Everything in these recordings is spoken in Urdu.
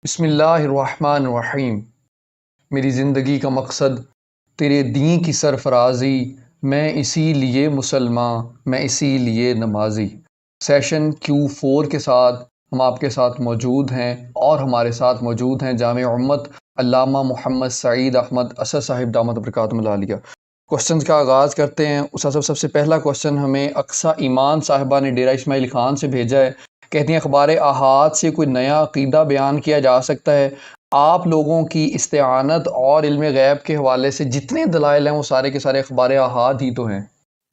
بسم اللہ الرحمن الرحیم۔ میری زندگی کا مقصد تیرے دین کی سرفرازی، میں اسی لیے مسلمان، میں اسی لیے نمازی۔ سیشن Q4 کے ساتھ ہم آپ کے ساتھ موجود ہیں، اور ہمارے ساتھ موجود ہیں جامع امت علامہ محمد سعید احمد اسد صاحب دامت برکاتہم العالیہ۔ کوشچنز کا آغاز کرتے ہیں۔ استاد صاحب، سب سے پہلا کوشچن ہمیں اقصیٰ ایمان صاحبہ نے ڈیرہ اسماعیل خان سے بھیجا ہے۔ کہتی ہیں اخبار احاد سے کوئی نیا عقیدہ بیان کیا جا سکتا ہے؟ آپ لوگوں کی استعانت اور علم غیب کے حوالے سے جتنے دلائل ہیں وہ سارے کے سارے اخبار احاد ہی تو ہیں۔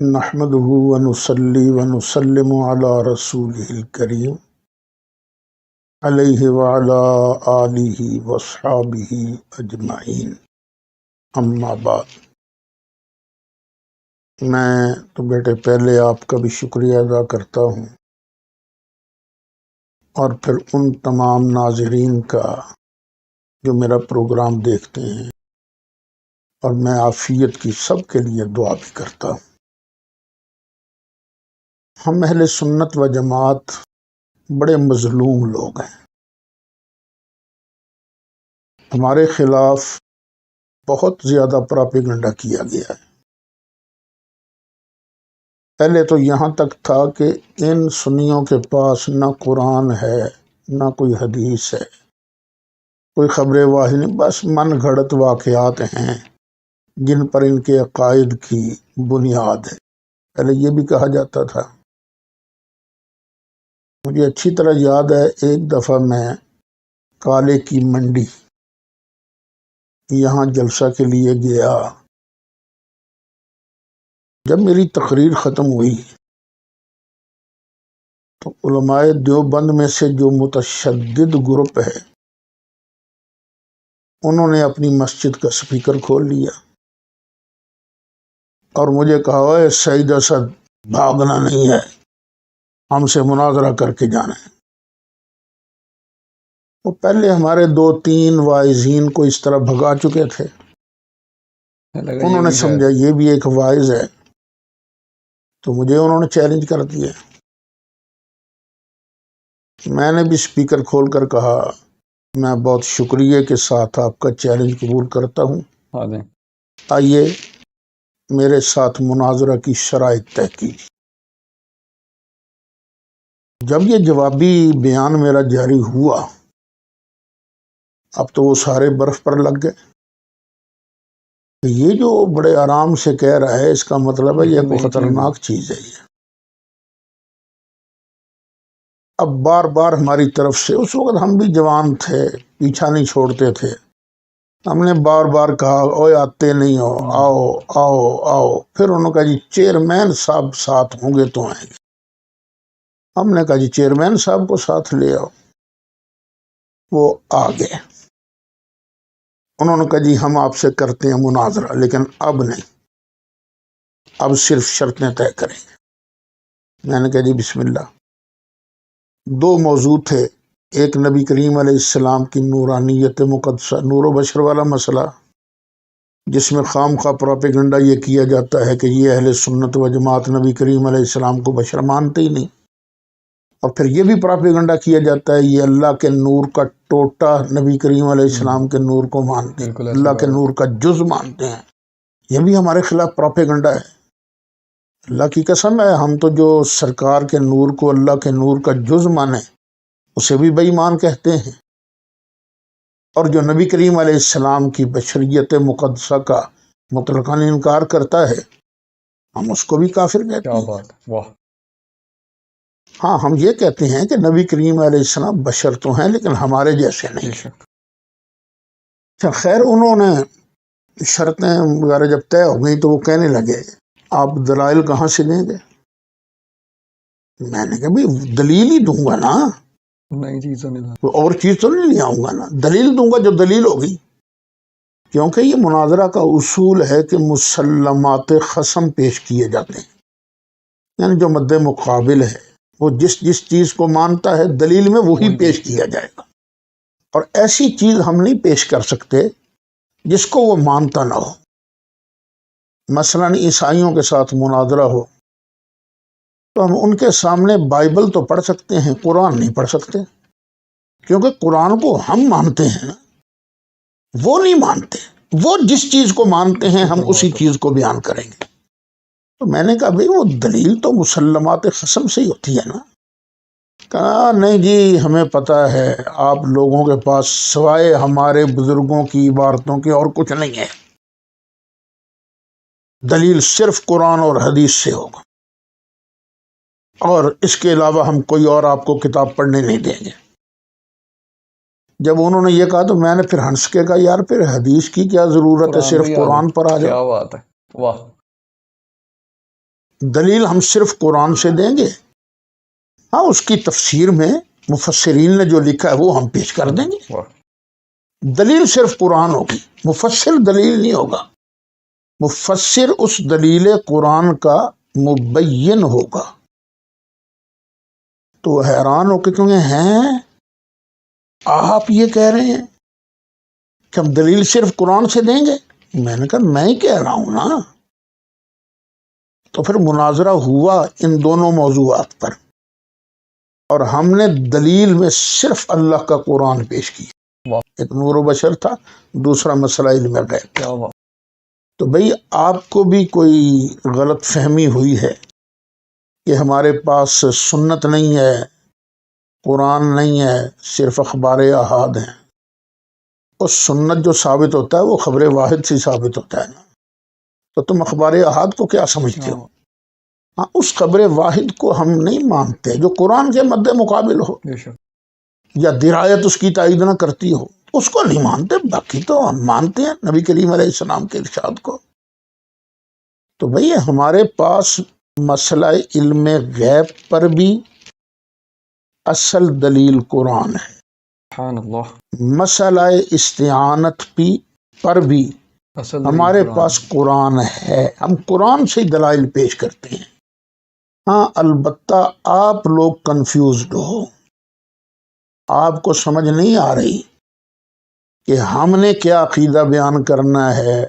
نحمده ونصلي ونسلم على رسوله الكريم علیہ وعلى آلہ واصحابہ اجمعین، اما بعد۔ میں تو بیٹے پہلے آپ کا بھی شکریہ ادا کرتا ہوں، اور پھر ان تمام ناظرین کا جو میرا پروگرام دیکھتے ہیں، اور میں عافیت کی سب کے لیے دعا بھی کرتا ہوں۔ ہم اہل سنت و جماعت بڑے مظلوم لوگ ہیں۔ ہمارے خلاف بہت زیادہ پراپیگنڈا کیا گیا ہے۔ پہلے تو یہاں تک تھا کہ ان سنیوں کے پاس نہ قرآن ہے نہ کوئی حدیث ہے، کوئی خبر واحد نہیں، بس من گھڑت واقعات ہیں جن پر ان کے عقائد کی بنیاد ہے۔ پہلے یہ بھی کہا جاتا تھا۔ مجھے اچھی طرح یاد ہے، ایک دفعہ میں کالے کی منڈی یہاں جلسہ کے لیے گیا۔ جب میری تقریر ختم ہوئی تو علماء دیوبند میں سے جو متشدد گروپ ہے، انہوں نے اپنی مسجد کا سپیکر کھول لیا اور مجھے کہا، اے سعید اسد، بھاگنا نہیں ہے، ہم سے مناظرہ کر کے جانا ہے۔ وہ پہلے ہمارے 2-3 واعظین کو اس طرح بھگا چکے تھے، انہوں نے سمجھا یہ بھی ایک واعظ ہے، تو مجھے انہوں نے چیلنج کر دیا۔ میں نے بھی سپیکر کھول کر کہا، میں بہت شکریہ کے ساتھ آپ کا چیلنج قبول کرتا ہوں، آئیے میرے ساتھ مناظرہ کی شرائط طے کیجیے۔ جب یہ جوابی بیان میرا جاری ہوا، اب تو وہ سارے برف پر لگ گئے۔ یہ جو بڑے آرام سے کہہ رہا ہے، اس کا مطلب ہے یہ کوئی خطرناک چیز ہے۔ یہ اب بار بار ہماری طرف سے، اس وقت ہم بھی جوان تھے، پیچھا نہیں چھوڑتے تھے، ہم نے بار بار کہا، اوے آتے نہیں ہو، آؤ آؤ آؤ۔ پھر انہوں نے کہا، جی چیئرمین صاحب ساتھ ہوں گے تو آئیں گے۔ ہم نے کہا، جی چیئرمین صاحب کو ساتھ لے آؤ۔ وہ آ گئے۔ انہوں نے کہا، جی ہم آپ سے کرتے ہیں مناظرہ، لیکن اب نہیں، اب صرف شرطیں طے کریں گے۔ میں نے کہا، جی بسم اللہ۔ 2 موضوع تھے، ایک نبی کریم علیہ السلام کی نورانیت مقدسہ، نور و بشر والا مسئلہ، جس میں خام خواہ پروپیگنڈا یہ کیا جاتا ہے کہ یہ اہل سنت و جماعت نبی کریم علیہ السلام کو بشر مانتے ہی نہیں، اور پھر یہ بھی پروپیگنڈا کیا جاتا ہے یہ اللہ کے نور کا ٹوٹا نبی کریم علیہ السلام کے نور کو مانتے ہیں، اللہ کے نور کا جز مانتے ہیں۔ یہ بھی ہمارے خلاف پروپیگنڈا ہے۔ اللہ کی قسم ہے، ہم تو جو سرکار کے نور کو اللہ کے نور کا جز مانے اسے بھی بے ایمان کہتے ہیں، اور جو نبی کریم علیہ السلام کی بشریت مقدسہ کا مطلقاً انکار کرتا ہے، ہم اس کو بھی کافر کہتے ہیں۔ کیا بات، واہ۔ ہاں، ہم یہ کہتے ہیں کہ نبی کریم علیہ السلام بشر تو ہیں لیکن ہمارے جیسے نہیں۔ اچھا خیر، انہوں نے شرطیں وغیرہ جب طے ہو گئی تو وہ کہنے لگے، آپ دلائل کہاں سے دیں گے؟ میں نے کہا، بھائی دلیل ہی دوں گا نا، نئی چیز اور چیز تو نہیں لے آؤں گا نا، دلیل دوں گا جو دلیل ہوگی، کیونکہ یہ مناظرہ کا اصول ہے کہ مسلمات خصم پیش کیے جاتے ہیں، یعنی جو مد مقابل ہے وہ جس چیز کو مانتا ہے دلیل میں وہی پیش کیا جائے گا، اور ایسی چیز ہم نہیں پیش کر سکتے جس کو وہ مانتا نہ ہو۔ مثلا عیسائیوں کے ساتھ مناظرہ ہو تو ہم ان کے سامنے بائبل تو پڑھ سکتے ہیں، قرآن نہیں پڑھ سکتے، کیونکہ قرآن کو ہم مانتے ہیں نا، وہ نہیں مانتے، وہ جس چیز کو مانتے ہیں ہم اسی چیز کو بیان کریں گے۔ تو میں نے کہا بھئی وہ دلیل تو مسلمات قسم سے ہی ہوتی ہے نا۔ کہا نہیں جی ہمیں پتہ ہے آپ لوگوں کے پاس سوائے ہمارے بزرگوں کی عبارتوں کے اور کچھ نہیں ہے، دلیل صرف قرآن اور حدیث سے ہوگا، اور اس کے علاوہ ہم کوئی اور آپ کو کتاب پڑھنے نہیں دیں گے۔ جب انہوں نے یہ کہا تو میں نے پھر ہنس کے کہا یار پھر حدیث کی کیا ضرورت ہے، صرف قرآن پر آ جاؤ۔ کیا بات ہے، واہ! دلیل ہم صرف قرآن سے دیں گے، ہاں اس کی تفسیر میں مفسرین نے جو لکھا ہے وہ ہم پیش کر دیں گے۔ واہ! دلیل صرف قرآن ہوگی، مفسر دلیل نہیں ہوگا، مفسر اس دلیل قرآن کا مبین ہوگا۔ تو حیران ہو کے کیونکہ ہیں آپ یہ کہہ رہے ہیں کہ ہم دلیل صرف قرآن سے دیں گے؟ میں نے کہا میں ہی کہہ رہا ہوں نا۔ تو پھر مناظرہ ہوا ان دونوں موضوعات پر، اور ہم نے دلیل میں صرف اللہ کا قرآن پیش کیا۔ ایک نور و بشر تھا، دوسرا مسئلہ علم غیب۔ تو بھئی آپ کو بھی کوئی غلط فہمی ہوئی ہے کہ ہمارے پاس سنت نہیں ہے، قرآن نہیں ہے، صرف اخبار احاد ہیں۔ اور سنت جو ثابت ہوتا ہے وہ خبر واحد سے ثابت ہوتا ہے نا، تو تم اخبار احاد کو کیا سمجھتے ہو؟ ہاں اس خبر واحد کو ہم نہیں مانتے جو قرآن کے مد مقابل ہو یا درایت اس کی تائید نہ کرتی ہو، اس کو نہیں مانتے، باقی تو ہم مانتے ہیں نبی کریم علیہ السلام کے ارشاد کو۔ تو بھئی ہمارے پاس مسئلہ علم غیب پر بھی اصل دلیل قرآن ہے، سبحان اللہ، مسئلہ استعانت پر بھی ہمارے پاس قرآن ہے، ہم قرآن سے دلائل پیش کرتے ہیں۔ ہاں البتہ آپ لوگ کنفیوزڈ ہو، آپ کو سمجھ نہیں آ رہی کہ ہم نے کیا عقیدہ بیان کرنا ہے،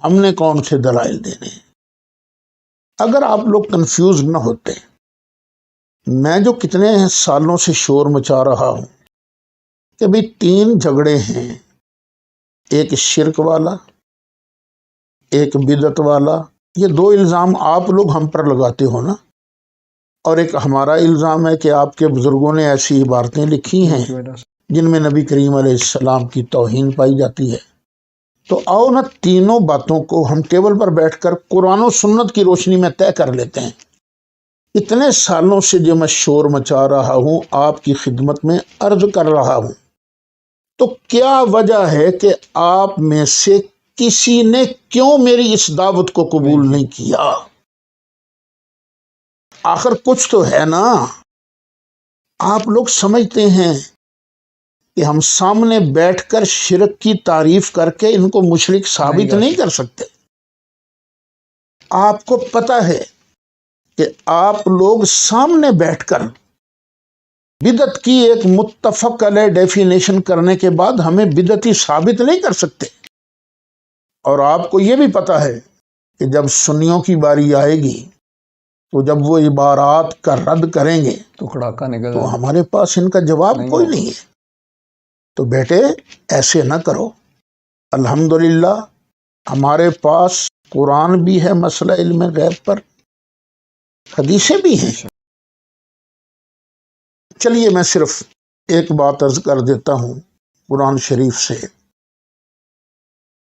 ہم نے کون سے دلائل دینے ہیں۔ اگر آپ لوگ کنفیوز نہ ہوتے، میں جو کتنے سالوں سے شور مچا رہا ہوں کہ بھی 3 جھگڑے ہیں، ایک شرک والا، ایک بدعت والا، یہ 2 الزام آپ لوگ ہم پر لگاتے ہو نا، اور ایک ہمارا الزام ہے کہ آپ کے بزرگوں نے ایسی عبارتیں لکھی ہیں جن میں نبی کریم علیہ السلام کی توہین پائی جاتی ہے۔ تو آؤ نا تینوں باتوں کو ہم ٹیبل پر بیٹھ کر قرآن و سنت کی روشنی میں طے کر لیتے ہیں۔ اتنے سالوں سے جو میں شور مچا رہا ہوں، آپ کی خدمت میں عرض کر رہا ہوں، تو کیا وجہ ہے کہ آپ میں سے کسی نے کیوں میری اس دعوت کو قبول نہیں کیا؟ آخر کچھ تو ہے نا۔ آپ لوگ سمجھتے ہیں کہ ہم سامنے بیٹھ کر شرک کی تعریف کر کے ان کو مشرک ثابت نہیں کر سکتے۔ آپ کو پتہ ہے کہ آپ لوگ سامنے بیٹھ کر بدعت کی ایک متفق علیہ ڈیفینیشن کرنے کے بعد ہمیں بدعتی ثابت نہیں کر سکتے، اور آپ کو یہ بھی پتہ ہے کہ جب سنیوں کی باری آئے گی تو جب وہ عبارات کا رد کریں گے تو ہمارے پاس ان کا جواب کوئی نہیں ہے۔ تو بیٹے ایسے نہ کرو، الحمدللہ ہمارے پاس قرآن بھی ہے مسئلہ علم غیب پر، حدیثیں بھی ہیں۔ چلیے میں صرف ایک بات عرض کر دیتا ہوں قرآن شریف سے۔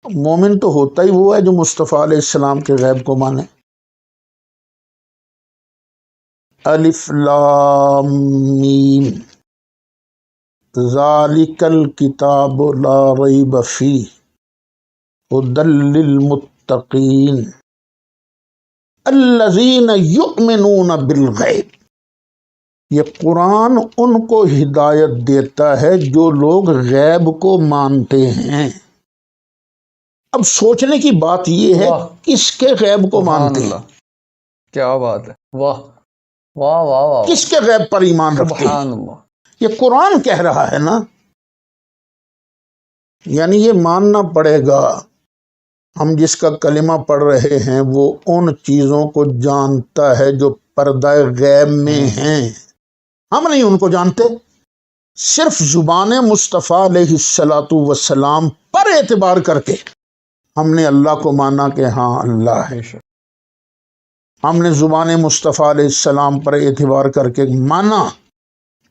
مومن تو ہوتا ہی وہ ہے جو مصطفیٰ علیہ السلام کے غیب کو مانے۔ الف لام میم ذالک الکتاب لا ریب فیہ ھدی للمتقین الذین یؤمنون بالغیب۔ یہ قرآن ان کو ہدایت دیتا ہے جو لوگ غیب کو مانتے ہیں۔ اب سوچنے کی بات یہ ہے کس کے غیب کو مانتے ہیں؟ کیا بات ہے، واہ واہ واہ واہ، کس کے غیب پر ایمان رکھتے ہیں؟ یہ قرآن کہہ رہا ہے نا، یعنی یہ ماننا پڑے گا ہم جس کا کلمہ پڑھ رہے ہیں وہ ان چیزوں کو جانتا ہے جو پردہ غیب میں ہیں، ہم نہیں ان کو جانتے۔ صرف زبان مصطفیٰ علیہ الصلاۃ والسلام پر اعتبار کر کے ہم نے اللہ کو مانا کہ ہاں اللہ ہے، بے شک، ہم نے زبان مصطفیٰ علیہ السلام پر اعتبار کر کے مانا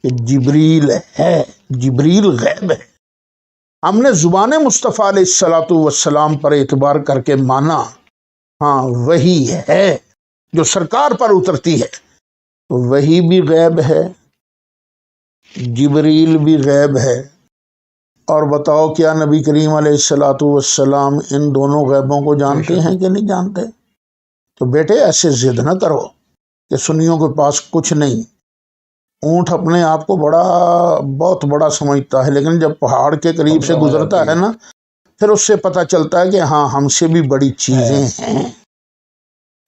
کہ جبریل ہے، جبریل غیب ہے، ہم نے زبان مصطفیٰ علیہ الصلاۃ والسلام پر اعتبار کر کے مانا ہاں وہی ہے جو سرکار پر اترتی ہے، وہی بھی غیب ہے، جبریل بھی غیب ہے۔ اور بتاؤ کیا نبی کریم علیہ الصلاۃ والسلام ان دونوں غیبوں کو جانتے ہیں کہ نہیں جانتے؟ تو بیٹے ایسے ضد نہ کرو کہ سنیوں کے پاس کچھ نہیں۔ اونٹ اپنے آپ کو بہت بڑا سمجھتا ہے، لیکن جب پہاڑ کے قریب سے گزرتا ہے نا پھر اس سے پتہ چلتا ہے کہ ہاں ہم سے بھی بڑی چیزیں ہیں۔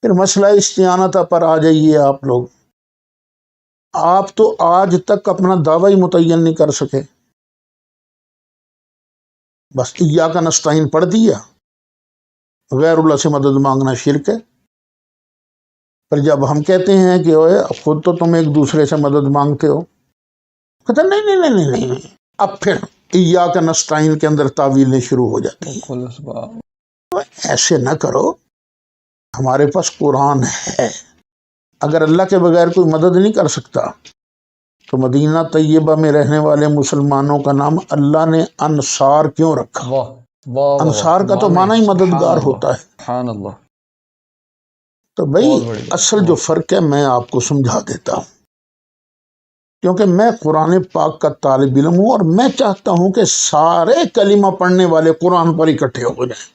پھر مسئلہ استعانت پر آ جائیے آپ لوگ۔ آپ تو آج تک اپنا دعویٰ ہی متعین نہیں کر سکے، بس ایاک نستعین پڑھ دیا، غیر اللہ سے مدد مانگنا شرک ہے۔ پر جب ہم کہتے ہیں کہ اوے خود تو تم ایک دوسرے سے مدد مانگتے ہو، کہتے ہیں نہیں نہیں نہیں نہیں نہیں، اب پھر ایاک نستعین کے اندر تعویلیں شروع ہو جاتی ہیں۔ بالکل اسباب، ایسے نہ کرو، ہمارے پاس قرآن ہے، اگر اللہ کے بغیر کوئی مدد نہیں کر سکتا تو مدینہ طیبہ میں رہنے والے مسلمانوں کا نام اللہ نے انصار کیوں رکھا؟ واہ واہ، انصار کا تو معنی ہی مددگار ہوتا ہے۔ سبحان اللہ، تو بھائی بہت بڑی بات، اصل جو فرق ہے میں آپ کو سمجھا دیتا ہوں، کیونکہ میں قرآن پاک کا طالب علم ہوں اور میں چاہتا ہوں کہ سارے کلمہ پڑھنے والے قرآن پر اکٹھے ہو جائیں۔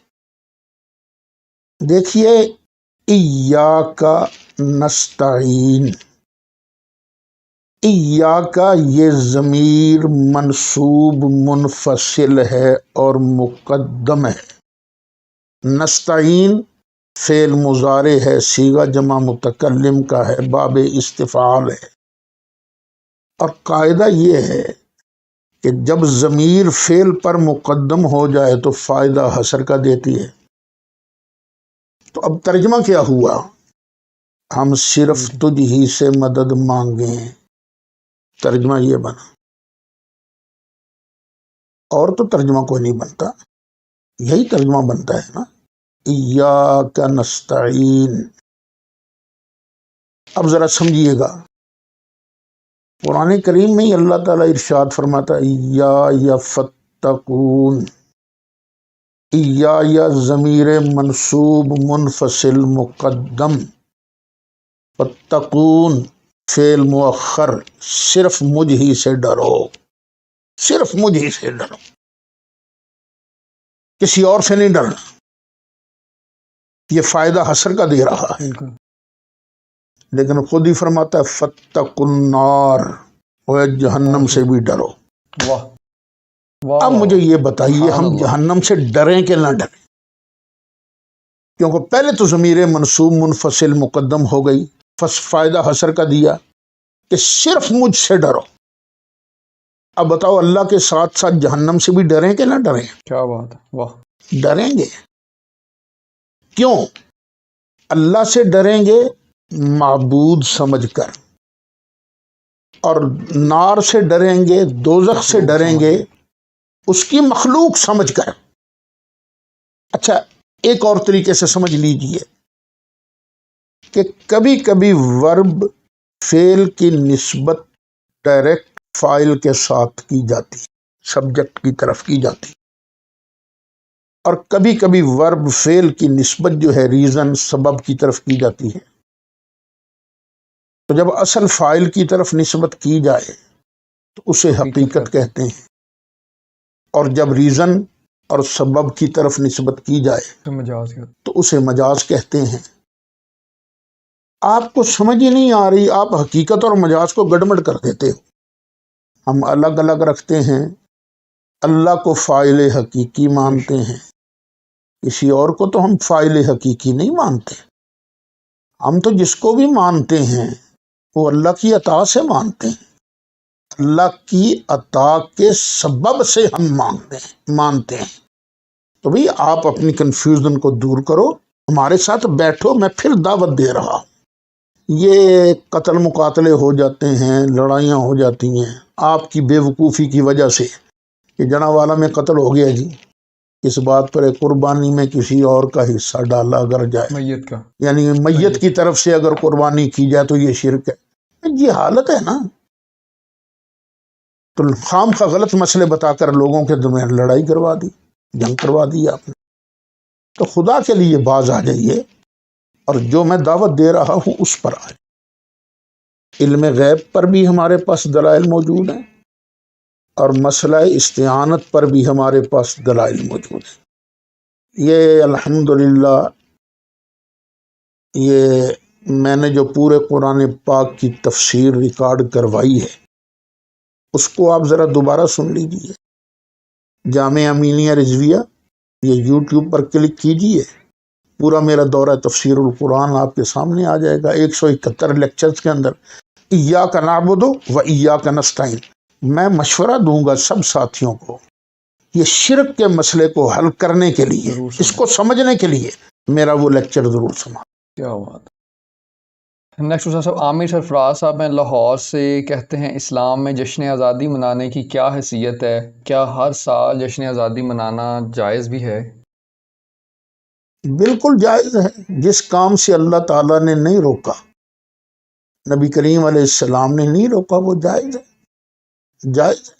دیکھیے ایاک نستعین، ایاک یہ ضمیر منصوب منفصل ہے اور مقدم ہے، نستعین فعل مضارع ہے، صیغہ جمع متکلم کا ہے، باب استفعال ہے۔ اور قاعدہ یہ ہے کہ جب ضمیر فعل پر مقدم ہو جائے تو فائدہ حصر کا دیتی ہے۔ تو اب ترجمہ کیا ہوا؟ ہم صرف تجھ ہی سے مدد مانگیں، ترجمہ یہ بنا، اور تو ترجمہ کوئی نہیں بنتا، یہی ترجمہ بنتا ہے نا، ایاک نستعین۔ اب ذرا سمجھیے گا، قرآن کریم میں ہی اللہ تعالیٰ ارشاد فرماتا ہے یا فتقون، یا ضمیر منصوب منفصل مقدم، فتقون فعل مؤخر، صرف مجھ ہی سے ڈرو، صرف مجھ ہی سے ڈرو، کسی اور سے نہیں ڈرنا۔ یہ فائدہ حصر کا دے رہا ہے، بالکل، لیکن خود ہی فرماتا ہے فتقوا النار، اور جہنم سے بھی ڈرو۔ واہ واہ، اب مجھے یہ بتائیے ہم جہنم سے ڈریں کہ نہ ڈریں؟ کیونکہ پہلے تو ضمیر منصوب منفصل مقدم ہو گئی، فائدہ حصر کا دیا کہ صرف مجھ سے ڈرو۔ اب بتاؤ اللہ کے ساتھ ساتھ جہنم سے بھی ڈریں کہ نہ ڈریں؟ کیا بات ہے، واہ، ڈریں گے۔ کیوں؟ اللہ سے ڈریں گے معبود سمجھ کر، اور نار سے ڈریں گے، دوزخ سے ڈریں گے اس کی مخلوق سمجھ کر۔ اچھا ایک اور طریقے سے سمجھ لیجئے کہ کبھی کبھی ورب فعل کی نسبت ڈائریکٹ فاعل کے ساتھ کی جاتی، سبجیکٹ کی طرف کی جاتی، اور کبھی کبھی ورب فعل کی نسبت جو ہے ریزن سبب کی طرف کی جاتی ہے۔ تو جب اصل فاعل کی طرف نسبت کی جائے تو اسے حقیقت کہتے ہیں، اور جب ریزن اور سبب کی طرف نسبت کی جائے مجاز کا، تو اسے مجاز کہتے ہیں۔ آپ کو سمجھ ہی نہیں آ رہی، آپ حقیقت اور مجاز کو گڑبڑ کر دیتے ہو۔ ہم الگ الگ رکھتے ہیں، اللہ کو فاعل حقیقی مانتے ہیں، کسی اور کو تو ہم فاعل حقیقی نہیں مانتے۔ ہم تو جس کو بھی مانتے ہیں وہ اللہ کی عطا سے مانتے ہیں، اللہ کی عطا کے سبب سے ہم مانتے ہیں۔ تو بھئی آپ اپنی کنفیوژن کو دور کرو، ہمارے ساتھ بیٹھو، میں پھر دعوت دے رہا ہوں۔ یہ قتل مقاتلے ہو جاتے ہیں، لڑائیاں ہو جاتی ہیں آپ کی بے وقوفی کی وجہ سے کہ جنا والا میں قتل ہو گیا جی، اس بات پر ایک قربانی میں کسی اور کا حصہ ڈالا اگر جائے، میت کا یعنی میت کی طرف سے اگر قربانی کی جائے تو یہ شرک ہے، یہ حالت ہے نا۔ تو خام خواہ غلط مسئلے بتا کر لوگوں کے درمیان لڑائی کروا دی، جنگ کروا دی آپ نے۔ تو خدا کے لیے باز آ جائیے، اور جو میں دعوت دے رہا ہوں اس پر آئے۔ علم غیب پر بھی ہمارے پاس دلائل موجود ہیں، اور مسئلہ استعانت پر بھی ہمارے پاس دلائل موجود ہیں۔ یہ الحمدللہ یہ میں نے جو پورے قرآن پاک کی تفسیر ریکارڈ کروائی ہے اس کو آپ ذرا دوبارہ سن لیجیے۔ جامع امینیہ رضویہ، یہ یوٹیوب پر کلک کیجیے، پورا میرا دورہ تفسیر القرآن آپ کے سامنے آ جائے گا 171 لیکچرز کے اندر۔ ایاک نعبد و ایاک نستعین، میں مشورہ دوں گا سب ساتھیوں کو یہ شرک کے مسئلے کو حل کرنے کے لیے، اس کو سمجھنے کے لیے میرا وہ لیکچر ضرور سنا۔ کیا بات۔ نیکسٹ صاحب عامر سرفراز صاحب ہیں لاہور سے، کہتے ہیں اسلام میں جشن آزادی منانے کی کیا حیثیت ہے؟ کیا ہر سال جشن آزادی منانا جائز بھی ہے؟ بالکل جائز ہے، جس کام سے اللہ تعالیٰ نے نہیں روکا، نبی کریم علیہ السلام نے نہیں روکا، وہ جائز ہے، جائز ہے۔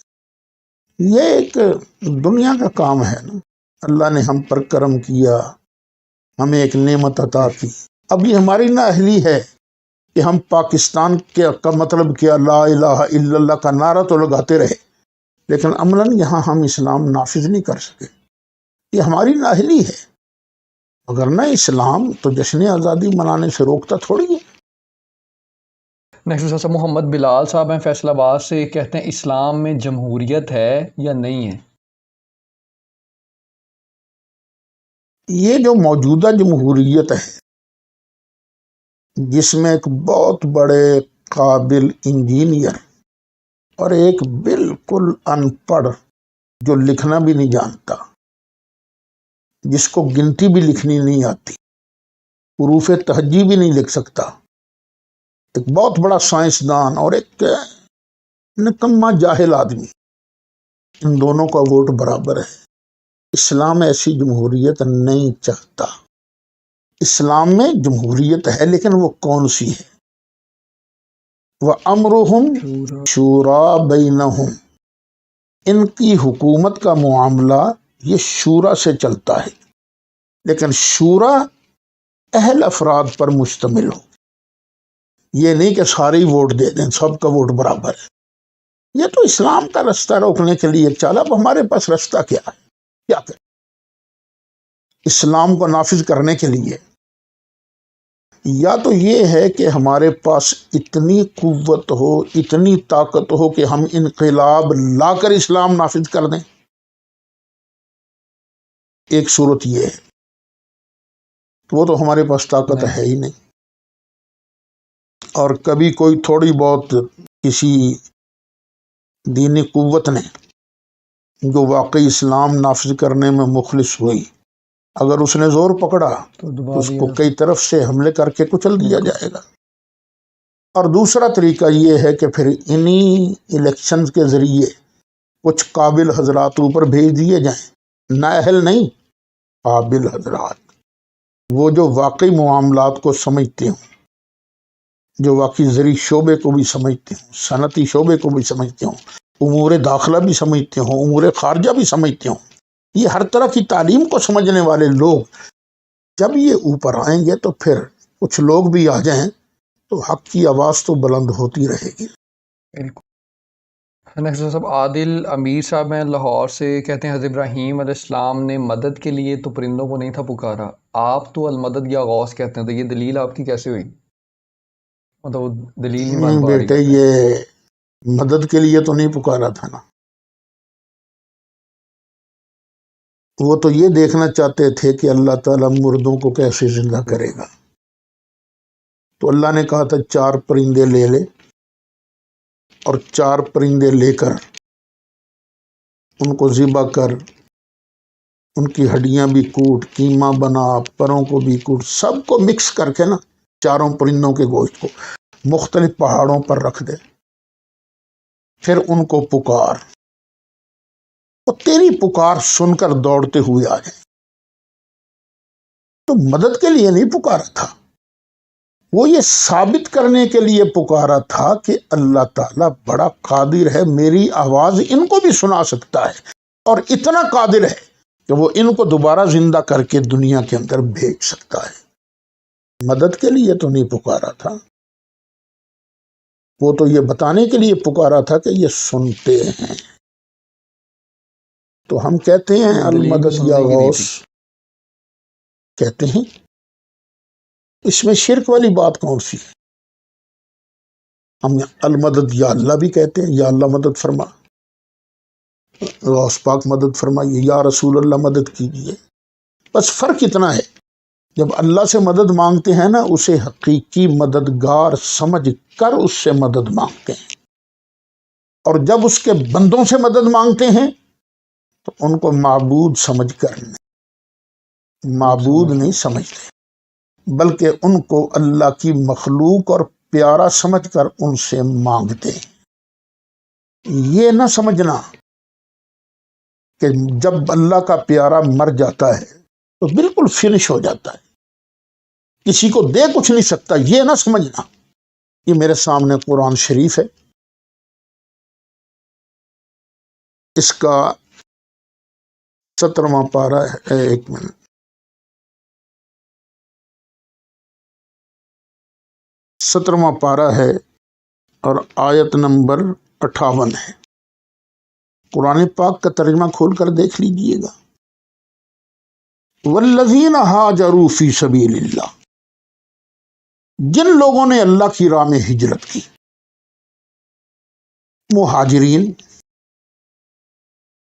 یہ ایک دنیا کا کام ہے نا، اللہ نے ہم پر کرم کیا، ہمیں ایک نعمت عطا کی۔ اب یہ ہماری نااہلی ہے کہ ہم پاکستان کا مطلب کیا، لا الہ الا اللہ کا نعرہ تو لگاتے رہے، لیکن عملاً یہاں ہم اسلام نافذ نہیں کر سکے، یہ ہماری نااہلی ہے۔ اگر نہ اسلام تو جشن آزادی منانے سے روکتا تھوڑی ہے۔ نیکسٹ صاحب محمد بلال صاحب ہیں فیصل آباد سے، کہتے ہیں اسلام میں جمہوریت ہے یا نہیں ہے؟ یہ جو موجودہ جمہوریت ہے جس میں ایک بہت بڑے قابل انجینئر اور ایک بالکل ان پڑھ جو لکھنا بھی نہیں جانتا، جس کو گنتی بھی لکھنی نہیں آتی، حروف تہجی بھی نہیں لکھ سکتا، ایک بہت بڑا سائنسدان اور ایک نکما جاہل آدمی، ان دونوں کا ووٹ برابر ہے۔ اسلام ایسی جمہوریت نہیں چاہتا۔ اسلام میں جمہوریت ہے، لیکن وہ کون سی ہے؟ وَأَمْرُهُمْ شُورَىٰ بَيْنَهُمْ، ان کی حکومت کا معاملہ یہ شورا سے چلتا ہے، لیکن شورا اہل افراد پر مشتمل ہو، یہ نہیں کہ سارے ہی ووٹ دے دیں، سب کا ووٹ برابر ہے۔ یہ تو اسلام کا رستہ روکنے کے لیے چلا۔ اب ہمارے پاس رستہ کیا ہے؟ کیا کریں؟ اسلام کو نافذ کرنے کے لیے یا تو یہ ہے کہ ہمارے پاس اتنی قوت ہو، اتنی طاقت ہو کہ ہم انقلاب لا کر اسلام نافذ کر دیں، ایک صورت یہ ہے، وہ تو ہمارے پاس طاقت ہے ہی نہیں۔ اور کبھی کوئی تھوڑی بہت کسی دینی قوت نے جو واقعی اسلام نافذ کرنے میں مخلص ہوئی، اگر اس نے زور پکڑا تو اس کو کئی طرف سے حملے کر کے کچل دیا جائے گا۔ اور دوسرا طریقہ یہ ہے کہ پھر انہی الیکشن کے ذریعے کچھ قابل حضرات اوپر بھیج دیے جائیں، نااہل نہیں، قابل حضرات، وہ جو واقعی معاملات کو سمجھتے ہوں، جو واقعی زرعی شعبے کو بھی سمجھتے ہوں، صنعتی شعبے کو بھی سمجھتے ہوں، امور داخلہ بھی سمجھتے ہوں، امور خارجہ بھی سمجھتے ہوں، یہ ہر طرح کی تعلیم کو سمجھنے والے لوگ جب یہ اوپر آئیں گے تو پھر کچھ لوگ بھی آ جائیں تو حق کی آواز تو بلند ہوتی رہے گی۔ نیکسٹ صاحب عادل امیر صاحب ہیں لاہور سے، کہتے ہیں حضرت ابراہیم علیہ السلام نے مدد کے لیے تو پرندوں کو نہیں تھا پکارا، آپ تو المدد یا غوث کہتے ہیں، تو یہ دلیل آپ کی کیسے ہوئی؟ مطلب وہ دلیل نہیں بن پا رہی۔ بیٹے یہ مدد کے لیے تو نہیں پکارا تھا نا، وہ تو یہ دیکھنا چاہتے تھے کہ اللہ تعالیٰ مردوں کو کیسے زندہ کرے گا، تو اللہ نے کہا تھا 4 پرندے لے لے، اور 4 پرندے لے کر ان کو ذبح کر، ان کی ہڈیاں بھی کوٹ، قیمہ بنا، پروں کو بھی کوٹ، سب کو مکس کر کے نا چاروں پرندوں کے گوشت کو مختلف پہاڑوں پر رکھ دے، پھر ان کو پکار، اور تیری پکار سن کر دوڑتے ہوئے آ جائیں۔ تو مدد کے لیے نہیں پکارا تھا، وہ یہ ثابت کرنے کے لیے پکارا تھا کہ اللہ تعالیٰ بڑا قادر ہے، میری آواز ان کو بھی سنا سکتا ہے، اور اتنا قادر ہے کہ وہ ان کو دوبارہ زندہ کر کے دنیا کے اندر بھیج سکتا ہے۔ مدد کے لیے تو نہیں پکارا تھا، وہ تو یہ بتانے کے لیے پکارا تھا کہ یہ سنتے ہیں۔ تو ہم کہتے ہیں المدد یا غوث کہتے ہیں، اس میں شرک والی بات کون سی ہے؟ ہم المدد یا اللہ بھی کہتے ہیں، یا اللہ مدد فرما، غوث پاک مدد فرمائیے، یا رسول اللہ مدد کیجیے۔ بس فرق اتنا ہے، جب اللہ سے مدد مانگتے ہیں نا، اسے حقیقی مددگار سمجھ کر اس سے مدد مانگتے ہیں، اور جب اس کے بندوں سے مدد مانگتے ہیں تو ان کو معبود سمجھ کر معبود نہیں سمجھتے، بلکہ ان کو اللہ کی مخلوق اور پیارا سمجھ کر ان سے مانگتے ہیں۔ یہ نہ سمجھنا کہ جب اللہ کا پیارا مر جاتا ہے تو بالکل فنش ہو جاتا ہے، کسی کو دے کچھ نہیں سکتا، یہ نہ سمجھنا۔ یہ میرے سامنے قرآن شریف ہے، اس کا 17واں پارہ ہے، ایک منٹ، 17واں پارہ ہے اور آیت نمبر 58 ہے۔ قرآن پاک کا ترجمہ کھول کر دیکھ لیجئے گا۔ والذین ہاجروا فی سبیل اللہ، جن لوگوں نے اللہ کی راہ میں ہجرت کی۔ مہاجرین،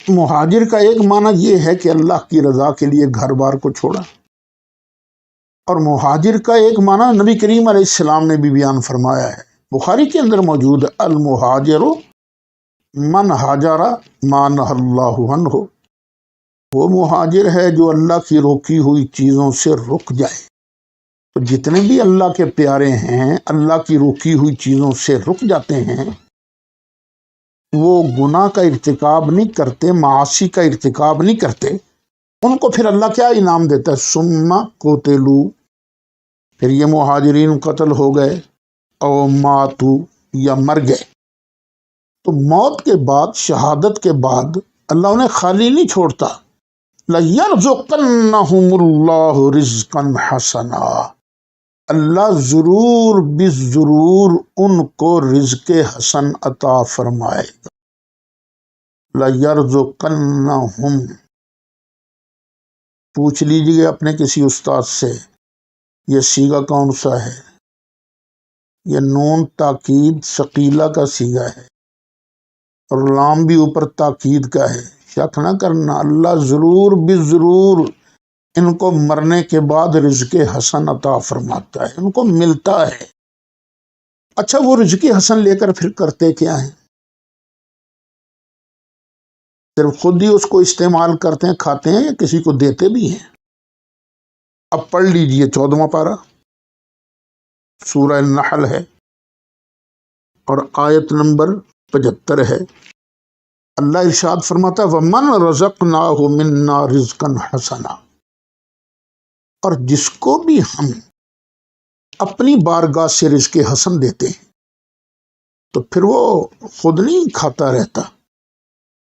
مہاجر کا ایک معنی یہ ہے کہ اللہ کی رضا کے لیے گھر بار کو چھوڑا، اور مہاجر کا ایک معنی نبی کریم علیہ السلام نے بھی بیان فرمایا ہے، بخاری کے اندر موجود ہے، المہاجر من ہاجر ما نہی اللہ عنہ، وہ مہاجر ہے جو اللہ کی روکی ہوئی چیزوں سے رک جائے۔ تو جتنے بھی اللہ کے پیارے ہیں، اللہ کی روکی ہوئی چیزوں سے رک جاتے ہیں، وہ گناہ کا ارتکاب نہیں کرتے، معاصی کا ارتکاب نہیں کرتے، ان کو پھر اللہ کیا انعام دیتا ہے؟ ثم قتلوا، پھر یہ مہاجرین قتل ہو گئے، او ماتو، یا مر گئے۔ تو موت کے بعد، شہادت کے بعد اللہ انہیں خالی نہیں چھوڑتا، لَيَرْزُقَنَّهُمُ اللَّهُ رِزْقًا حَسَنًا، اللہ ضرور بالضرور ان کو رزق حسن عطا فرمائے گا۔ لَيَرْزُقَنَّهُمْ، پوچھ لیجیے اپنے کسی استاد سے، یہ سیغہ کون سا ہے؟ یہ نون تاکید ثقیلہ کا سیغہ ہے، اور لام بھی اوپر تاکید کا ہے۔ شک نہ کرنا، اللہ ضرور بالضرور ان کو مرنے کے بعد رزق حسن عطا فرماتا ہے، ان کو ملتا ہے۔ اچھا، وہ رزق حسن لے کر پھر کرتے کیا ہیں؟ صرف خود ہی اس کو استعمال کرتے ہیں، کھاتے ہیں، یا کسی کو دیتے بھی ہیں؟ اب پڑھ لیجئے 14واں پارہ، سورہ النحل ہے، اور آیت نمبر 75 ہے۔ اللہ ارشاد فرماتا ہے، وَمَنْ رَزَقْنَاهُ مِنَّا رِزْقًا حَسَنًا، اور جس کو بھی ہم اپنی بارگاہ سے رزق حسن دیتے ہیں تو پھر وہ خود نہیں کھاتا رہتا،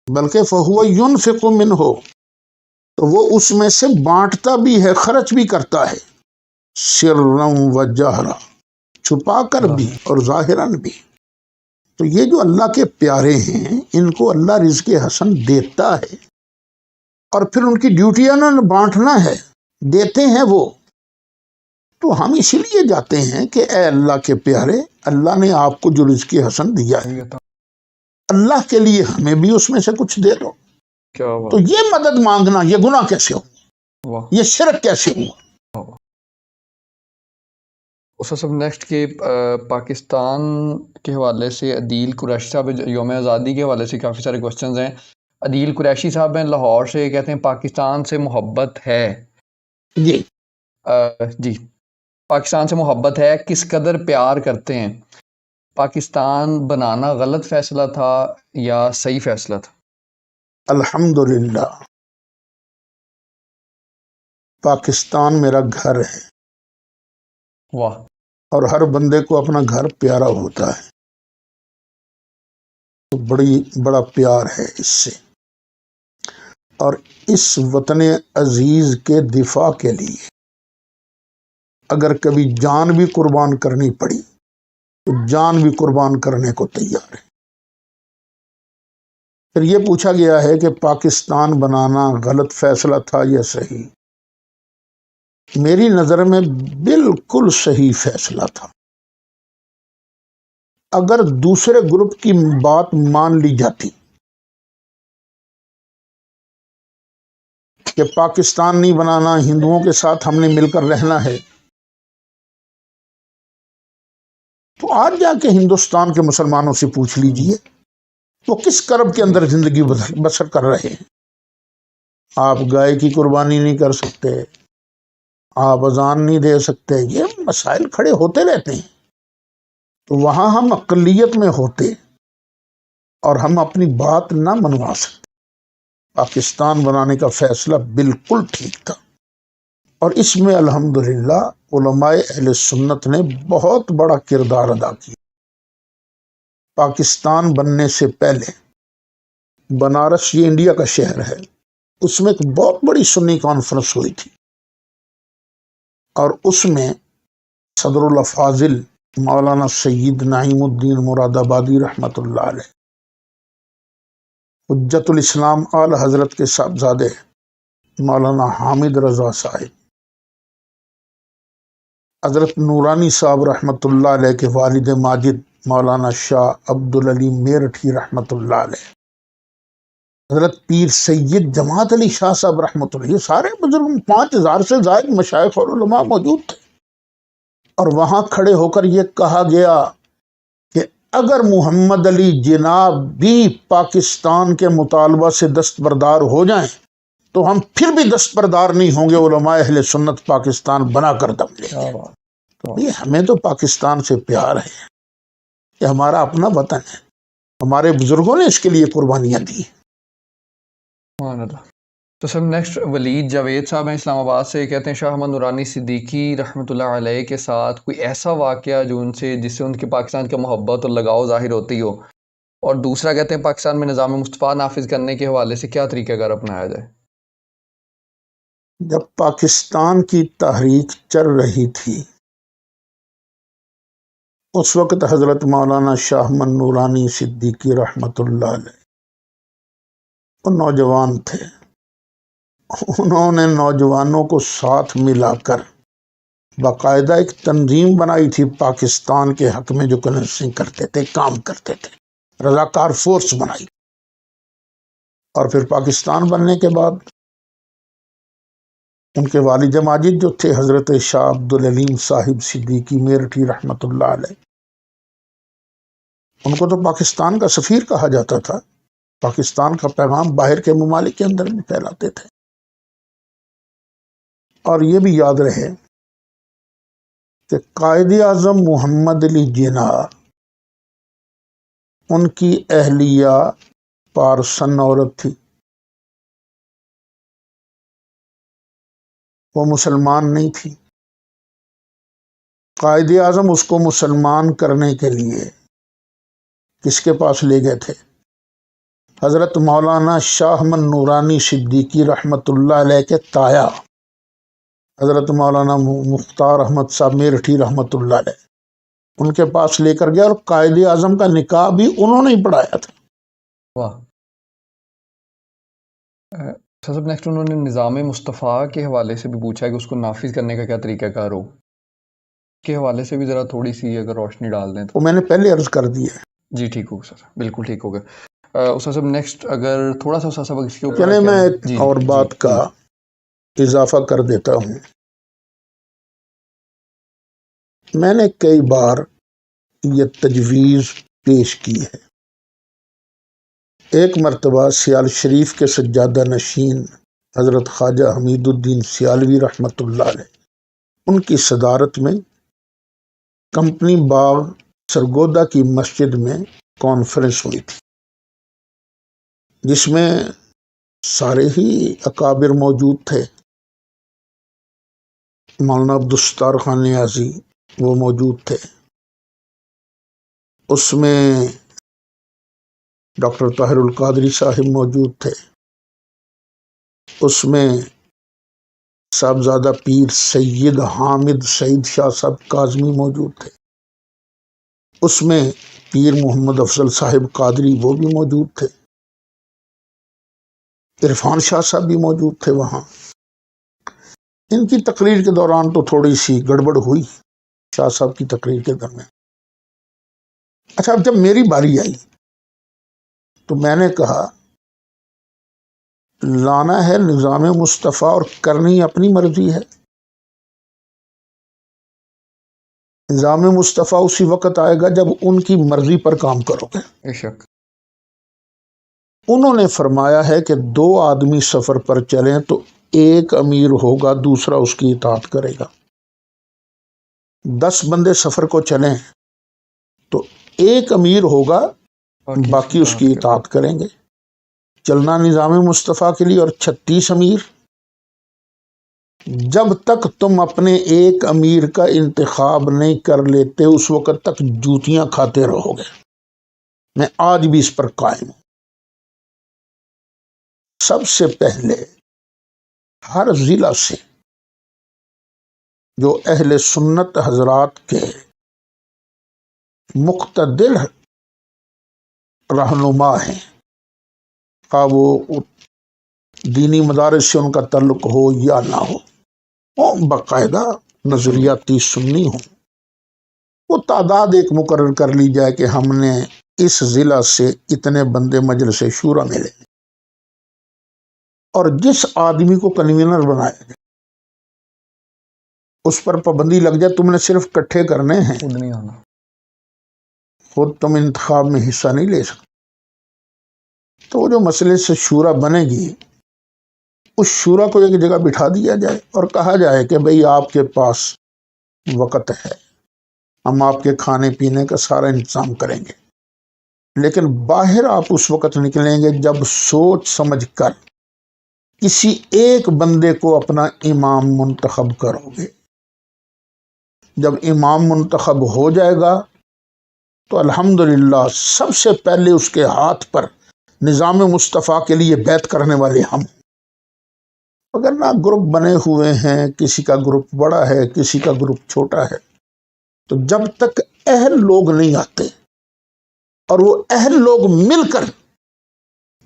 بلکہ فَهُوَ يُنْفِقُ مِنْهُ، تو وہ اس میں سے بانٹتا بھی ہے، خرچ بھی کرتا ہے، سِرًّا وَجَهْرًا، چھپا کر بھی اور ظاہراً بھی۔ تو یہ جو اللہ کے پیارے ہیں، ان کو اللہ رزق حسن دیتا ہے، اور پھر ان کی ڈیوٹی انہوں نے بانٹنا ہے، دیتے ہیں وہ۔ تو ہم اسی لیے جاتے ہیں کہ اے اللہ کے پیارے، اللہ نے آپ کو جو رزق حسن دیا ہے، اللہ کے لیے ہمیں بھی اس میں سے کچھ دے دو۔ تو یہ مدد مانگنا، یہ گناہ کیسے ہوا؟ یہ شرک کیسے ہوا؟ استاد صاحب، نیکسٹ کے پاکستان کے حوالے سے عدیل قریشی صاحب یوم آزادی کے حوالے سے کافی سارے کوشچنز ہیں۔ عدیل قریشی صاحب ہیں لاہور سے، کہتے ہیں پاکستان سے محبت ہے۔ جی جی پاکستان سے محبت ہے، کس قدر پیار کرتے ہیں؟ پاکستان بنانا غلط فیصلہ تھا یا صحیح فیصلہ تھا؟ الحمدللہ پاکستان میرا گھر ہے، واہ، اور ہر بندے کو اپنا گھر پیارا ہوتا ہے، تو بڑا پیار ہے اس سے، اور اس وطن عزیز کے دفاع کے لیے اگر کبھی جان بھی قربان کرنی پڑی تو جان بھی قربان کرنے کو تیار ہے۔ پھر یہ پوچھا گیا ہے کہ پاکستان بنانا غلط فیصلہ تھا یا صحیح؟ میری نظر میں بالکل صحیح فیصلہ تھا۔ اگر دوسرے گروپ کی بات مان لی جاتی کہ پاکستان نہیں بنانا، ہندوؤں کے ساتھ ہم نے مل کر رہنا ہے، تو آج جا کے ہندوستان کے مسلمانوں سے پوچھ لیجئے وہ کس کرب کے اندر زندگی بسر کر رہے ہیں۔ آپ گائے کی قربانی نہیں کر سکتے، آپ اذان نہیں دے سکتے، یہ مسائل کھڑے ہوتے رہتے ہیں۔ تو وہاں ہم اقلیت میں ہوتے اور ہم اپنی بات نہ منوا سکتے۔ پاکستان بنانے کا فیصلہ بالکل ٹھیک تھا، اور اس میں الحمدللہ علماء اہل سنت نے بہت بڑا کردار ادا کیا۔ پاکستان بننے سے پہلے بنارس، یہ انڈیا کا شہر ہے، اس میں ایک بہت بڑی سنی کانفرنس ہوئی تھی، اور اس میں صدر الافاضل مولانا سید نعیم الدین مراد آبادی رحمۃ اللہ علیہ، حجت الاسلام آل حضرت کے صاحبزادے مولانا حامد رضا صاحب، حضرت نورانی صاحب رحمۃ اللہ علیہ کے والد ماجد مولانا شاہ عبدالعلی میرٹھی رحمۃ اللہ علیہ، حضرت پیر سید جماعت علی شاہ صاحب رحمۃ اللہ، یہ سارے بزرگ 5000 سے زائد مشائخ اور علماء موجود تھے۔ اور وہاں کھڑے ہو کر یہ کہا گیا کہ اگر محمد علی جناب بھی پاکستان کے مطالبہ سے دستبردار ہو جائیں تو ہم پھر بھی دستبردار نہیں ہوں گے، علماء اہل سنت پاکستان بنا کر دم لیں گے۔ یہ ہمیں تو پاکستان سے پیار ہے، یہ ہمارا اپنا وطن ہے، ہمارے بزرگوں نے اس کے لیے قربانیاں دی۔ سبحان اللہ۔ تو سر نیکسٹ ولید جاوید صاحب ہیں اسلام آباد سے، کہتے ہیں شاہ احمد نورانی صدیقی رحمۃ اللہ علیہ کے ساتھ کوئی ایسا واقعہ جس سے ان کی پاکستان کا محبت اور لگاؤ ظاہر ہوتی ہو، اور دوسرا کہتے ہیں پاکستان میں نظام مصطفیٰ نافذ کرنے کے حوالے سے کیا طریقہ کار اپنایا جائے؟ جب پاکستان کی تحریک چل رہی تھی اس وقت حضرت مولانا شاہ احمد نورانی صدیقی رحمۃ اللہ علیہ وہ نوجوان تھے، انہوں نے نوجوانوں کو ساتھ ملا کر باقاعدہ ایک تنظیم بنائی تھی پاکستان کے حق میں، جو کنفرنسنگ کرتے تھے، کام کرتے تھے، رضاکار فورس بنائی۔ اور پھر پاکستان بننے کے بعد ان کے والد ماجد جو تھے حضرت شاہ عبدالعلیم صاحب صدیقی میرٹھی رحمۃ اللہ علیہ، ان کو تو پاکستان کا سفیر کہا جاتا تھا، پاکستان کا پیغام باہر کے ممالک کے اندر بھی پھیلاتے تھے۔ اور یہ بھی یاد رہے کہ قائد اعظم محمد علی جناح، ان کی اہلیہ پارسن عورت تھی، وہ مسلمان نہیں تھی۔ قائد اعظم اس کو مسلمان کرنے کے لیے کس کے پاس لے گئے تھے؟ حضرت مولانا شاہ احمد نورانی صدیقی رحمۃ اللہ علیہ کے تایا حضرت مولانا مختار احمد صاحب میرٹھی رحمۃ اللہ علیہ، ان کے پاس لے کر گیا، اور قائد اعظم کا نکاح بھی انہوں نے ہی پڑھایا تھا۔ واہ۔ سب نیکسٹ انہوں نے نظام مصطفیٰ کے حوالے سے بھی پوچھا ہے کہ اس کو نافذ کرنے کا کیا طریقہ کار ہو، کے حوالے سے بھی ذرا تھوڑی سی اگر روشنی ڈال دیں تو۔ وہ میں نے پہلے عرض کر دی ہے۔ جی ٹھیک ہوگا سر، بالکل ٹھیک ہوگا۔ استاد صاحب نیکسٹ اگر تھوڑا سا استاد صاحب اس کے اوپر چلیں میں ایک جی اور بات کا اضافہ کر دیتا ہوں۔ میں نے کئی بار یہ تجویز پیش کی ہے۔ ایک مرتبہ سیال شریف کے سجادہ نشین حضرت خواجہ حمید الدین سیالوی رحمۃ اللہ علیہ ان کی صدارت میں کمپنی باغ سرگودا کی مسجد میں کانفرنس ہوئی تھی، جس میں سارے ہی اکابر موجود تھے۔ مولانا عبدالستار خان نیازی وہ موجود تھے، اس میں ڈاکٹر طاہر القادری صاحب موجود تھے، اس میں صاحبزادہ پیر سید حامد سعید شاہ صاحب کاظمی موجود تھے، اس میں پیر محمد افضل صاحب قادری وہ بھی موجود تھے، عرفان شاہ صاحب بھی موجود تھے وہاں۔ ان کی تقریر کے دوران تو تھوڑی سی گڑبڑ ہوئی شاہ صاحب کی تقریر کے درمیان۔ اچھا، اب جب میری باری آئی تو میں نے کہا لانا ہے نظام مصطفیٰ اور کرنی اپنی مرضی ہے۔ نظام مصطفیٰ اسی وقت آئے گا جب ان کی مرضی پر کام کرو گے۔ بے شک۔ انہوں نے فرمایا ہے کہ 2 آدمی سفر پر چلیں تو ایک امیر ہوگا، دوسرا اس کی اطاعت کرے گا۔ 10 بندے سفر کو چلیں تو ایک امیر ہوگا، باقی اس کی اطاعت کریں گے۔ چلنا نظام مصطفیٰ کے لیے، اور 36 امیر۔ جب تک تم اپنے ایک امیر کا انتخاب نہیں کر لیتے اس وقت تک جوتیاں کھاتے رہو گے۔ میں آج بھی اس پر قائم ہوں۔ سب سے پہلے ہر ضلع سے جو اہل سنت حضرات کے مقتدر رہنما ہیں، خواہ وہ دینی مدارس سے ان کا تعلق ہو یا نہ ہو، وہ باقاعدہ نظریاتی سنی ہوں، وہ تعداد ایک مقرر کر لی جائے کہ ہم نے اس ضلع سے اتنے بندے مجلس شورا میں لے، اور جس آدمی کو کنوینر بنایا جائے اس پر پابندی لگ جائے تم نے صرف اکٹھے کرنے ہیں، خود نہیں آنا، خود تم انتخاب میں حصہ نہیں لے سکتے۔ تو وہ جو مسئلے سے شورا بنے گی، اس شورا کو ایک جگہ بٹھا دیا جائے اور کہا جائے کہ بھئی آپ کے پاس وقت ہے، ہم آپ کے کھانے پینے کا سارا انتظام کریں گے، لیکن باہر آپ اس وقت نکلیں گے جب سوچ سمجھ کر کسی ایک بندے کو اپنا امام منتخب کرو گے۔ جب امام منتخب ہو جائے گا تو الحمدللہ سب سے پہلے اس کے ہاتھ پر نظام مصطفیٰ کے لیے بیعت کرنے والے ہم۔ اگر نہ گروپ بنے ہوئے ہیں، کسی کا گروپ بڑا ہے کسی کا گروپ چھوٹا ہے، تو جب تک اہل لوگ نہیں آتے اور وہ اہل لوگ مل کر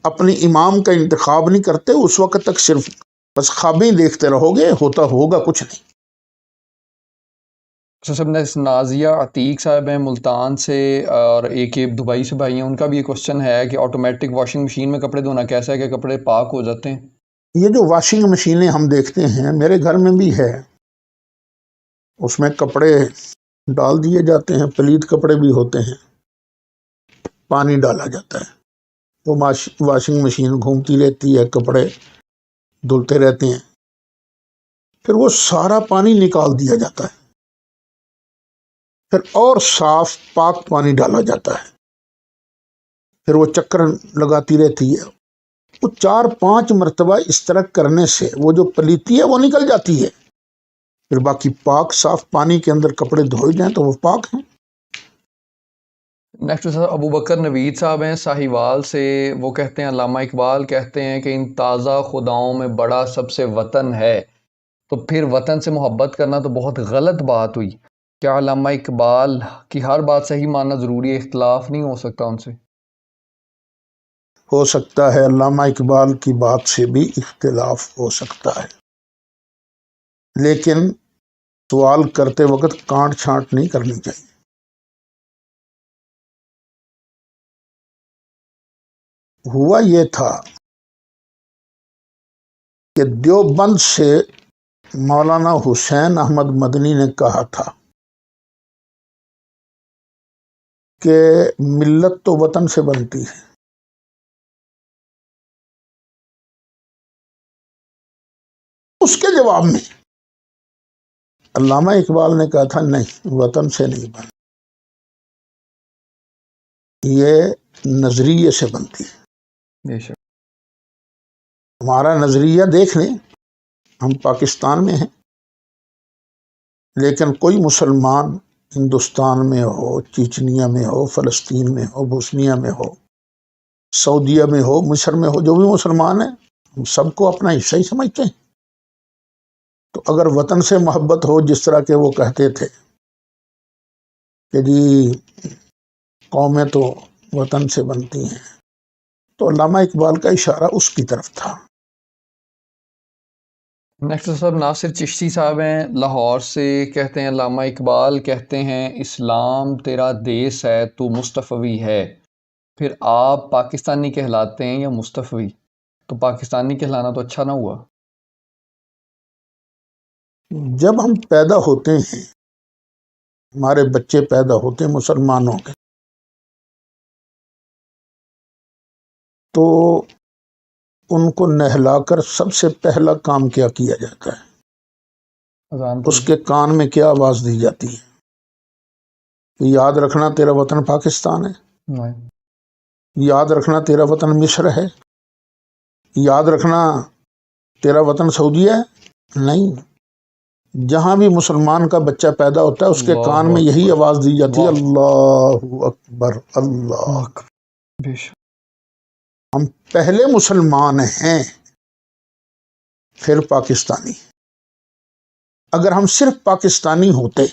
اپنی امام کا انتخاب نہیں کرتے، اس وقت تک صرف بس خوابیں دیکھتے رہو گے، ہوگا کچھ نہیں۔ صاحب نے نازیہ عتیق صاحب ہیں ملتان سے، اور ایک دبئی سے بھائی ہیں، ان کا بھی یہ کوشچن ہے کہ آٹومیٹک واشنگ مشین میں کپڑے دھونا کیسا ہے کہ کپڑے پاک ہو جاتے ہیں؟ یہ جو واشنگ مشینیں ہم دیکھتے ہیں، میرے گھر میں بھی ہے، اس میں کپڑے ڈال دیے جاتے ہیں، پلید کپڑے بھی ہوتے ہیں، پانی ڈالا جاتا ہے، وہ واشنگ مشین گھومتی رہتی ہے، کپڑے دھلتے رہتے ہیں، پھر وہ سارا پانی نکال دیا جاتا ہے، پھر اور صاف پاک پانی ڈالا جاتا ہے، پھر وہ چکر لگاتی رہتی ہے۔ وہ 4-5 مرتبہ اس طرح کرنے سے وہ جو پلیتی ہے وہ نکل جاتی ہے، پھر باقی پاک صاف پانی کے اندر کپڑے دھوئے جائیں تو وہ پاک ہیں۔ نیکسٹ صاحب ابو بکر نوید صاحب ہیں ساہیوال سے، وہ کہتے ہیں علامہ اقبال کہتے ہیں کہ ان تازہ خداؤں میں بڑا سب سے وطن ہے، تو پھر وطن سے محبت کرنا تو بہت غلط بات ہوئی۔ کیا علامہ اقبال کی ہر بات صحیح ماننا ضروری ہے، اختلاف نہیں ہو سکتا ان سے؟ ہو سکتا ہے، علامہ اقبال کی بات سے بھی اختلاف ہو سکتا ہے، لیکن سوال کرتے وقت کانٹ چھانٹ نہیں کرنی چاہیے۔ ہوا یہ تھا کہ دیوبند سے مولانا حسین احمد مدنی نے کہا تھا کہ ملت تو وطن سے بنتی ہے، اس کے جواب میں علامہ اقبال نے کہا تھا نہیں، وطن سے نہیں بن، یہ نظریے سے بنتی ہے۔ بے شک۔ ہمارا نظریہ دیکھ لیں، ہم پاکستان میں ہیں، لیکن کوئی مسلمان ہندوستان میں ہو، چیچنیا میں ہو، فلسطین میں ہو، بوسنیا میں ہو، سعودیہ میں ہو، مصر میں ہو، جو بھی مسلمان ہیں ہم سب کو اپنا حصہ ہی سمجھتے ہیں۔ تو اگر وطن سے محبت ہو، جس طرح کہ وہ کہتے تھے کہ جی قومیں تو وطن سے بنتی ہیں، تو علامہ اقبال کا اشارہ اس کی طرف تھا۔ نیکسٹ صاحب ناصر چشتی صاحب ہیں لاہور سے، کہتے ہیں علامہ اقبال کہتے ہیں اسلام تیرا دیس ہے تو مصطفی ہے، پھر آپ پاکستانی کہلاتے ہیں یا مصطفی؟ تو پاکستانی کہلانا تو اچھا نہ ہوا۔ جب ہم پیدا ہوتے ہیں، ہمارے بچے پیدا ہوتے ہیں مسلمانوں کے، تو ان کو نہلا کر سب سے پہلا کام کیا کیا جاتا ہے؟ اذان اس کے کان میں کیا آواز دی جاتی ہے کہ یاد رکھنا تیرا وطن پاکستان ہے، نہیں۔ یاد رکھنا تیرا وطن مصر ہے، یاد رکھنا تیرا وطن سعودی ہے؟ نہیں، جہاں بھی مسلمان کا بچہ پیدا ہوتا ہے اس کے کان میں یہی آواز دی جاتی ہے، اللہ اکبر، اللہ اکبر۔ بے شک۔ ہم پہلے مسلمان ہیں، پھر پاکستانی۔ اگر ہم صرف پاکستانی ہوتے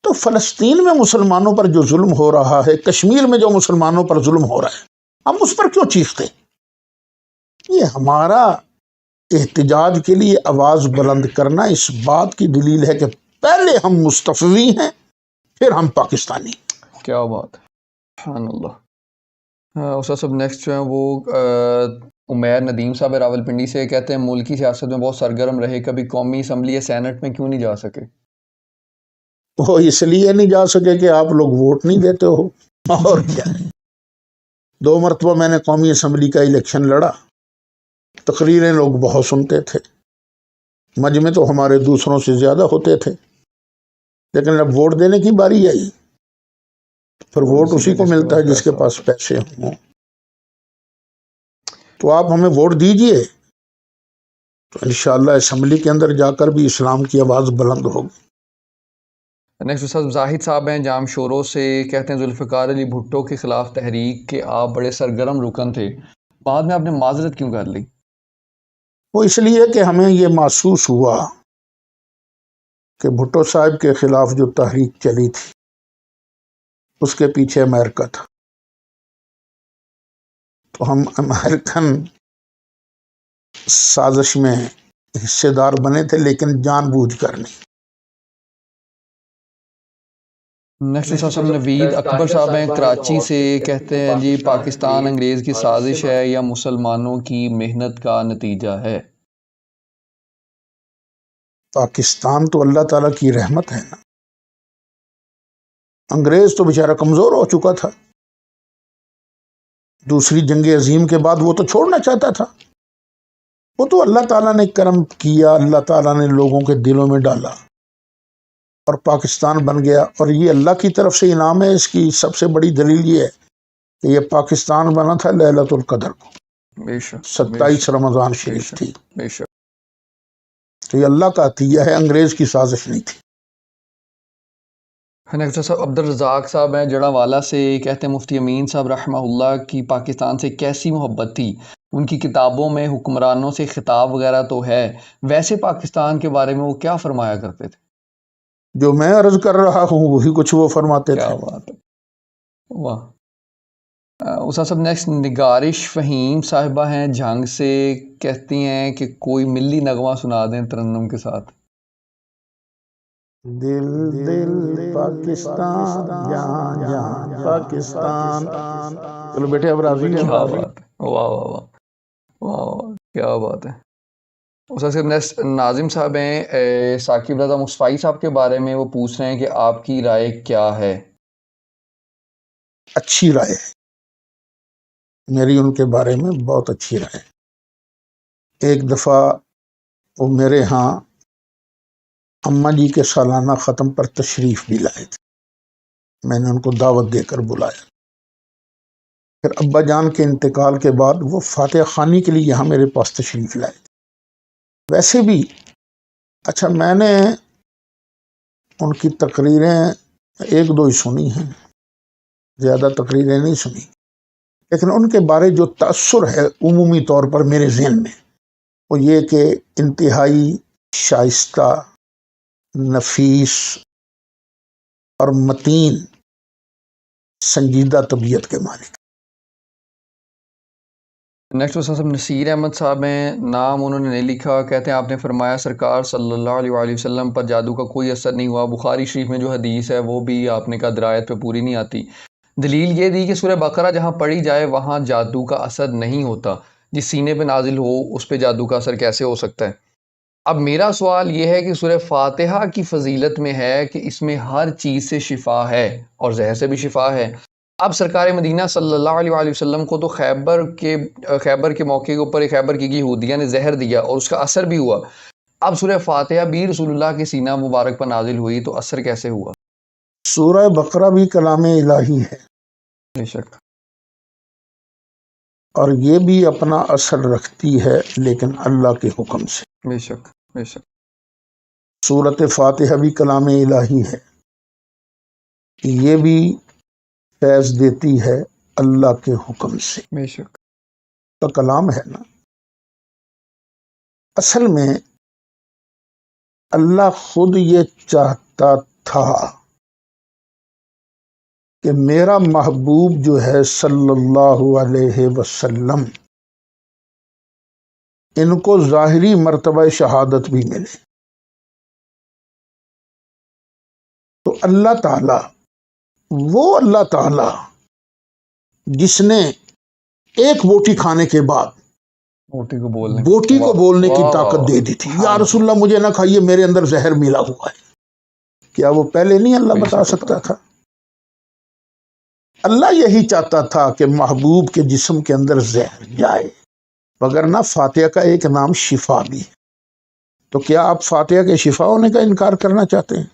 تو فلسطین میں مسلمانوں پر جو ظلم ہو رہا ہے، کشمیر میں جو مسلمانوں پر ظلم ہو رہا ہے، ہم اس پر کیوں چیختے؟ یہ ہمارا احتجاج کے لیے آواز بلند کرنا اس بات کی دلیل ہے کہ پہلے ہم مصطفی ہیں، پھر ہم پاکستانی۔ کیا بات ہے، سبحان اللہ۔ استاد صاحب نیکسٹ جو ہیں وہ عمیر ندیم صاحب راولپنڈی سے، کہتے ہیں ملکی سیاست میں بہت سرگرم رہے، کبھی قومی اسمبلی یا سینٹ میں کیوں نہیں جا سکے؟ وہ اس لیے نہیں جا سکے کہ آپ لوگ ووٹ نہیں دیتے ہو، اور کیا ہے۔ 2 مرتبہ میں نے قومی اسمبلی کا الیکشن لڑا، تقریریں لوگ بہت سنتے تھے، مجمع تو ہمارے دوسروں سے زیادہ ہوتے تھے، لیکن جب ووٹ دینے کی باری آئی پھر ووٹ اسی کو ملتا ہے جس کے پاس پیسے ہوں۔ تو آپ ہمیں ووٹ دیجئے تو انشاءاللہ اسمبلی کے اندر جا کر بھی اسلام کی آواز بلند ہوگی۔ نیکسٹ صاحب زاہد صاحب ہیں جام شوروں سے، کہتے ہیں ذوالفقار علی بھٹو کے خلاف تحریک کے آپ بڑے سرگرم رکن تھے، بعد میں آپ نے معذرت کیوں کر لی؟ وہ اس لیے کہ ہمیں یہ محسوس ہوا کہ بھٹو صاحب کے خلاف جو تحریک چلی تھی اس کے پیچھے امریکہ تھا، تو ہم امریکن سازش میں حصے دار بنے تھے، لیکن جان بوجھ کر نہیں۔ نیکسٹ صاحب نوید اکبر صاحب ہیں کراچی سے، کہتے ہیں جی پاکستان انگریز کی سازش ہے یا مسلمانوں کی محنت کا نتیجہ ہے؟ پاکستان تو اللہ تعالیٰ کی رحمت ہے نا، انگریز تو بیچارہ کمزور ہو چکا تھا، دوسری جنگ عظیم کے بعد وہ تو چھوڑنا چاہتا تھا، وہ تو اللہ تعالیٰ نے کرم کیا، اللہ تعالیٰ نے لوگوں کے دلوں میں ڈالا اور پاکستان بن گیا، اور یہ اللہ کی طرف سے انعام ہے۔ اس کی سب سے بڑی دلیل یہ ہے کہ یہ پاکستان بنا تھا لیلۃ القدر کو، بے شک 27 رمضان شریف تھی، بے شک۔ تو یہ اللہ کا عطیہ ہے، انگریز کی سازش نہیں تھی۔ نیکسٹ صاحب عبد الرزاق صاحب ہیں جڑا والا سے، کہتے ہیں مفتی امین صاحب رحمہ اللہ کی پاکستان سے کیسی محبت تھی؟ ان کی کتابوں میں حکمرانوں سے خطاب وغیرہ تو ہے، ویسے پاکستان کے بارے میں وہ کیا فرمایا کرتے تھے؟ جو میں عرض کر رہا ہوں وہی کچھ وہ فرماتے تھے۔ کیا بات ہے، واہ۔ استاد صاحب نیکسٹ نگارش فہیم صاحبہ ہیں جھنگ سے، کہتی ہیں کہ کوئی ملی نغمہ سنا دیں ترنم کے ساتھ۔ دل دل پاکستان، جان جان پاکستان۔ چلو بیٹے اب راضی ہیں؟ کیا بات ہے، واہ واہ واہ واہ، کیا بات ہے۔ استاد صاحب نیکسٹ ناظم صاحب ہیں ثاقب رضا مصطفی صاحب کے بارے میں، وہ پوچھ رہے ہیں کہ آپ کی رائے کیا ہے؟ اچھی رائے ہے، میری ان کے بارے میں بہت اچھی رائے ہے۔ ایک دفعہ وہ میرے ہاں اماں جی کے سالانہ ختم پر تشریف بھی لائے تھے، میں نے ان کو دعوت دے کر بلایا۔ پھر ابا جان کے انتقال کے بعد وہ فاتحہ خوانی کے لیے یہاں میرے پاس تشریف لائے تھے۔ ویسے بھی اچھا، میں نے ان کی تقریریں ایک دو ہی سنی ہیں، زیادہ تقریریں نہیں سنی، لیکن ان کے بارے جو تأثر ہے عمومی طور پر میرے ذہن میں، وہ یہ کہ انتہائی شائستہ، نفیس اور متین سنجیدہ طبیعت کے مالک۔ نیکسٹ استاد صاحب نصیر احمد صاحب ہیں، نام انہوں نے نہیں لکھا، کہتے ہیں آپ نے فرمایا سرکار صلی اللہ علیہ وآلہ وسلم پر جادو کا کوئی اثر نہیں ہوا۔ بخاری شریف میں جو حدیث ہے وہ بھی آپ نے کہا درایت پہ پوری نہیں آتی۔ دلیل یہ دی کہ سورہ بقرہ جہاں پڑھی جائے وہاں جادو کا اثر نہیں ہوتا، جس سینے پہ نازل ہو اس پہ جادو کا اثر کیسے ہو سکتا ہے؟ اب میرا سوال یہ ہے کہ سورہ فاتحہ کی فضیلت میں ہے کہ اس میں ہر چیز سے شفا ہے اور زہر سے بھی شفا ہے۔ اب سرکار مدینہ صلی اللہ علیہ وآلہ وسلم کو تو خیبر کے موقع کے اوپر خیبر کی یہودیہ نے زہر دیا اور اس کا اثر بھی ہوا۔ اب سورہ فاتحہ بھی رسول اللہ کے سینہ مبارک پر نازل ہوئی تو اثر کیسے ہوا؟ سورہ بقرہ بھی کلام الہی ہے، بے شک اور یہ بھی اپنا اثر رکھتی ہے لیکن اللہ کے حکم سے۔ بے شک بے شک سورۃ فاتحہ بھی کلام الہی ہے، یہ بھی فیض دیتی ہے اللہ کے حکم سے، بے شک تو کلام ہے نا۔ اصل میں اللہ خود یہ چاہتا تھا کہ میرا محبوب جو ہے صلی اللہ علیہ وسلم، ان کو ظاہری مرتبہ شہادت بھی ملے۔ تو اللہ تعالی، وہ اللہ تعالی جس نے ایک بوٹی کھانے کے بعد بوٹی کو بولنے کی طاقت دے دی تھی، یا رسول اللہ مجھے نہ کھائیے میرے اندر زہر ملا ہوا ہے، کیا وہ پہلے نہیں اللہ بتا سکتا تھا؟ اللہ یہی چاہتا تھا کہ محبوب کے جسم کے اندر زہر جائے، وگرنہ فاتحہ کا ایک نام شفا بھی ہے۔ تو کیا آپ فاتحہ کے شفا ہونے کا انکار کرنا چاہتے ہیں؟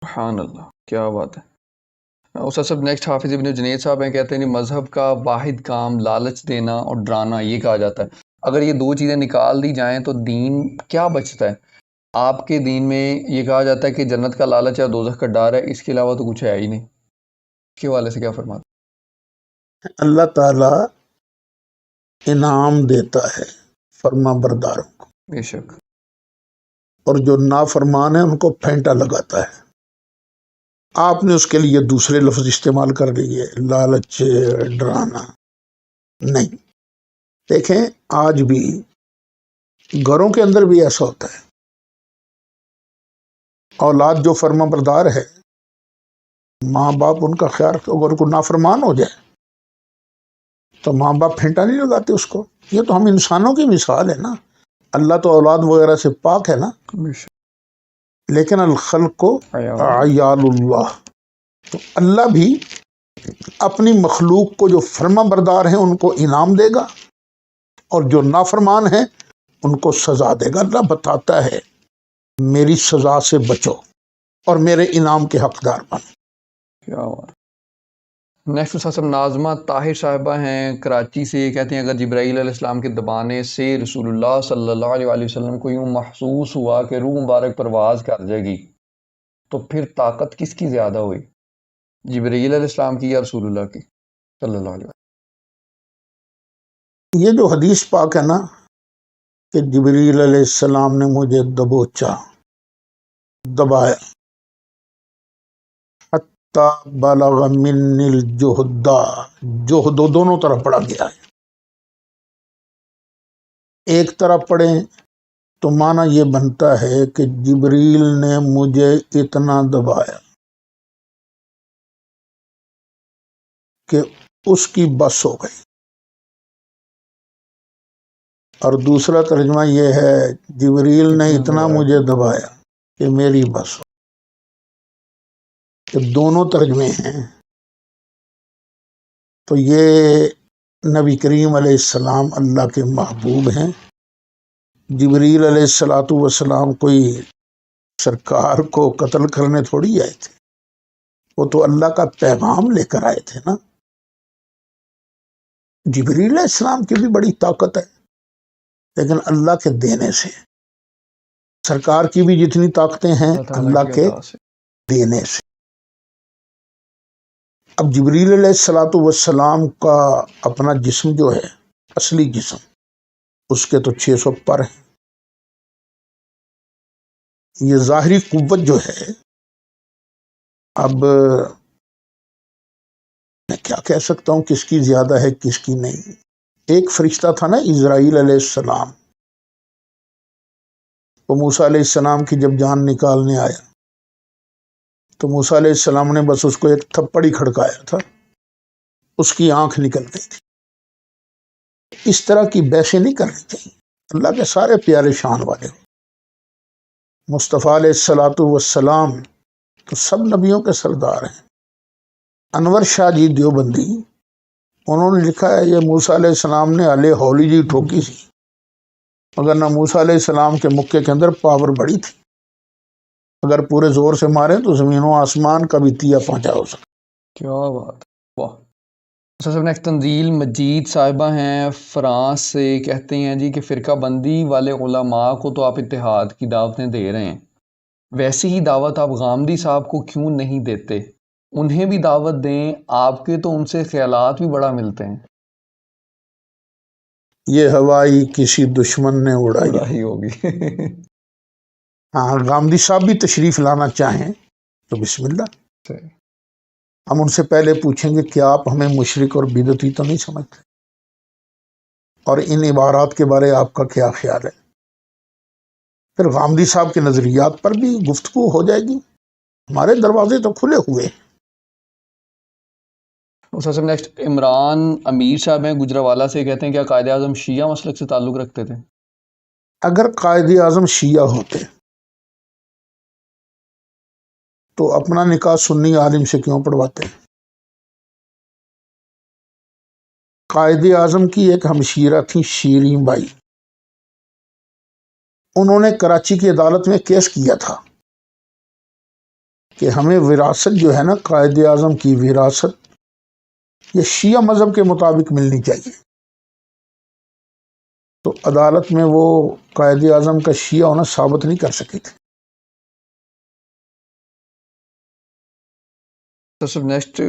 سبحان اللہ، کیا بات ہے۔ استاد صاحب نیکسٹ حافظ ابن جنید صاحب ہیں، کہتے ہیں مذہب کا واحد کام لالچ دینا اور ڈرانا یہ کہا جاتا ہے، اگر یہ دو چیزیں نکال دی جائیں تو دین کیا بچتا ہے؟ آپ کے دین میں یہ کہا جاتا ہے کہ جنت کا لالچ ہے اور دوزخ کا ڈر ہے، اس کے علاوہ تو کچھ ہے ہی نہیں، اس کے حوالے سے کیا فرماتے ہیں؟ اللہ تعالی انعام دیتا ہے فرما برداروں کو، بے شک، اور جو نافرمان ہیں ان کو پھینٹا لگاتا ہے۔ آپ نے اس کے لیے دوسرے لفظ استعمال کر لیے، لالچ، ڈرانا نہیں۔ دیکھیں آج بھی گھروں کے اندر بھی ایسا ہوتا ہے، اولاد جو فرما بردار ہے، ماں باپ ان کا خیال رکھتے، اگر کوئی نافرمان ہو جائے تو ماں باپ پھینٹا نہیں لگاتے اس کو۔ یہ تو ہم انسانوں کی مثال ہے نا، اللہ تو اولاد وغیرہ سے پاک ہے نا، بے شک، لیکن الخلق کو عیال اللہ، تو اللہ بھی اپنی مخلوق کو جو فرما بردار ہیں ان کو انعام دے گا، اور جو نافرمان ہیں ان کو سزا دے گا۔ اللہ بتاتا ہے میری سزا سے بچو اور میرے انعام کے حقدار بنو۔ کیا بات۔ نیکسٹ استاد صاحب ناظمہ طاہر صاحبہ ہیں کراچی سے، یہ کہتے ہیں اگر جبرائیل علیہ السلام کے دبانے سے رسول اللہ صلی اللہ علیہ وآلہ وسلم کو یوں محسوس ہوا کہ روح مبارک پرواز کر جائے گی تو پھر طاقت کس کی زیادہ ہوئی، جبرائیل علیہ السلام کی یا رسول اللہ کی صلی اللہ علیہ وسلم؟ یہ جو حدیث پاک ہے نا کہ جبریل علیہ السلام نے مجھے دبوچا، دبایا، حتی بلغ من الجہد، جہد دونوں طرف پڑھا گیا ہے، ایک طرف پڑھیں تو معنی یہ بنتا ہے کہ جبریل نے مجھے اتنا دبایا کہ اس کی بس ہو گئی، اور دوسرا ترجمہ یہ ہے جبریل نے اتنا مجھے دبایا کہ میری بس ہو۔ کہ دونوں ترجمے ہیں، تو یہ نبی کریم علیہ السلام اللہ کے محبوب ہیں، جبریل علیہ الصلوۃ والسلام کوئی سرکار کو قتل کرنے تھوڑی آئے تھے، وہ تو اللہ کا پیغام لے کر آئے تھے نا۔ جبریل علیہ السلام کی بھی بڑی طاقت ہے، لیکن اللہ کے دینے سے۔ سرکار کی بھی جتنی طاقتیں ہیں اللہ تعالیٰ اللہ کی کے عطا سے۔ دینے سے۔ اب جبریل علیہ الصلوۃ والسلام کا اپنا جسم جو ہے، اصلی جسم، اس کے تو 600 پر ہیں۔ یہ ظاہری قوت جو ہے، اب میں کیا کہہ سکتا ہوں کس کی زیادہ ہے کس کی نہیں۔ ایک فرشتہ تھا نا اسرائیل علیہ السلام، وہ موسیٰ علیہ السلام کی جب جان نکالنے آیا تو موسیٰ علیہ السلام نے بس اس کو ایک تھپڑ ہی کھڑکایا تھا، اس کی آنکھ نکل گئی تھی۔ اس طرح کی بحثیں نہیں کرنی چاہیے۔ اللہ کے سارے پیارے شان والے ہو، مصطفیٰ علیہ الصلوۃ والسلام تو سب نبیوں کے سردار ہیں۔ انور شاہ جی دیوبندی، انہوں نے لکھا ہے یہ موسیٰ علیہ السلام نے ہلے ہولی جی ٹھوکی سی، مگر نہ موسیٰ علیہ السلام کے مکے کے اندر پاور بڑی تھی، اگر پورے زور سے مارے تو زمین و آسمان کا بھی تیا پہنچا ہو سکتا۔ کیا بات ہے، واہ۔ سب نیکسٹ تنزیل مجید صاحبہ ہیں فرانس سے، کہتے ہیں جی کہ فرقہ بندی والے علماء کو تو آپ اتحاد کی دعوتیں دے رہے ہیں، ویسی ہی دعوت آپ غامدی صاحب کو کیوں نہیں دیتے؟ انہیں بھی دعوت دیں، آپ کے تو ان سے خیالات بھی بڑا ملتے ہیں۔ یہ ہوائی کسی دشمن نے اڑائی اڑائی ہوگی۔ ہاں، غامدی صاحب بھی تشریف لانا چاہیں تو بسم اللہ۔ ہم ان سے پہلے پوچھیں گے کہ آپ ہمیں مشرک اور بدعتی تو نہیں سمجھتے، اور ان عبارات کے بارے آپ کا کیا خیال ہے؟ پھر غامدی صاحب کے نظریات پر بھی گفتگو ہو جائے گی۔ ہمارے دروازے تو کھلے ہوئے ہیں۔ سب نیکسٹ عمران امیر صاحب ہیں گجرانوالہ سے، کہتے ہیں کیا قائد اعظم شیعہ مسلک سے تعلق رکھتے تھے؟ اگر قائد اعظم شیعہ ہوتے تو اپنا نکاح سنی عالم سے کیوں پڑھواتے؟ قائد اعظم کی ایک ہمشیرہ تھی شیریں بائی، انہوں نے کراچی کی عدالت میں کیس کیا تھا کہ ہمیں وراثت جو ہے نا، قائد اعظم کی وراثت یہ شیعہ مذہب کے مطابق ملنی چاہیے۔ تو عدالت میں وہ قائد اعظم کا شیعہ ہونا ثابت نہیں کر سکے تھے۔ سب نیکسٹ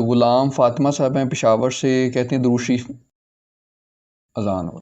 غلام فاطمہ صاحب ہیں پشاور سے، کہتے ہیں درود شریف اذان ہو۔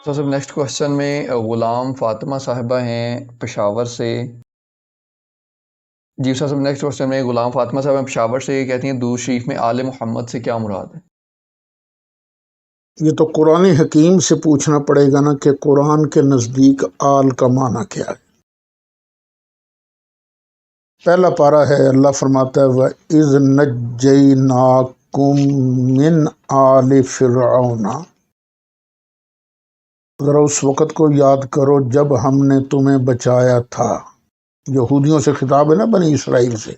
صاحب نیکسٹ کوشچن میں غلام فاطمہ صاحبہ ہیں پشاور سے. جی صاحب نیکسٹ کوشچن میں غلام فاطمہ صاحبہ پشاور سے کہتی ہیں درود شریف میں آل محمد سے کیا مراد ہے؟ یہ تو قرآن حکیم سے پوچھنا پڑے گا نا کہ قرآن کے نزدیک آل کا معنی کیا ہے. پہلا پارہ ہے، اللہ فرماتا ہے وَإِذْ نَجَّيْنَاكُمْ مِنْ آلِ فِرْعَوْنَ. ذرا اس وقت کو یاد کرو جب ہم نے تمہیں بچایا تھا. یہودیوں سے خطاب ہے نا، بنی اسرائیل سے.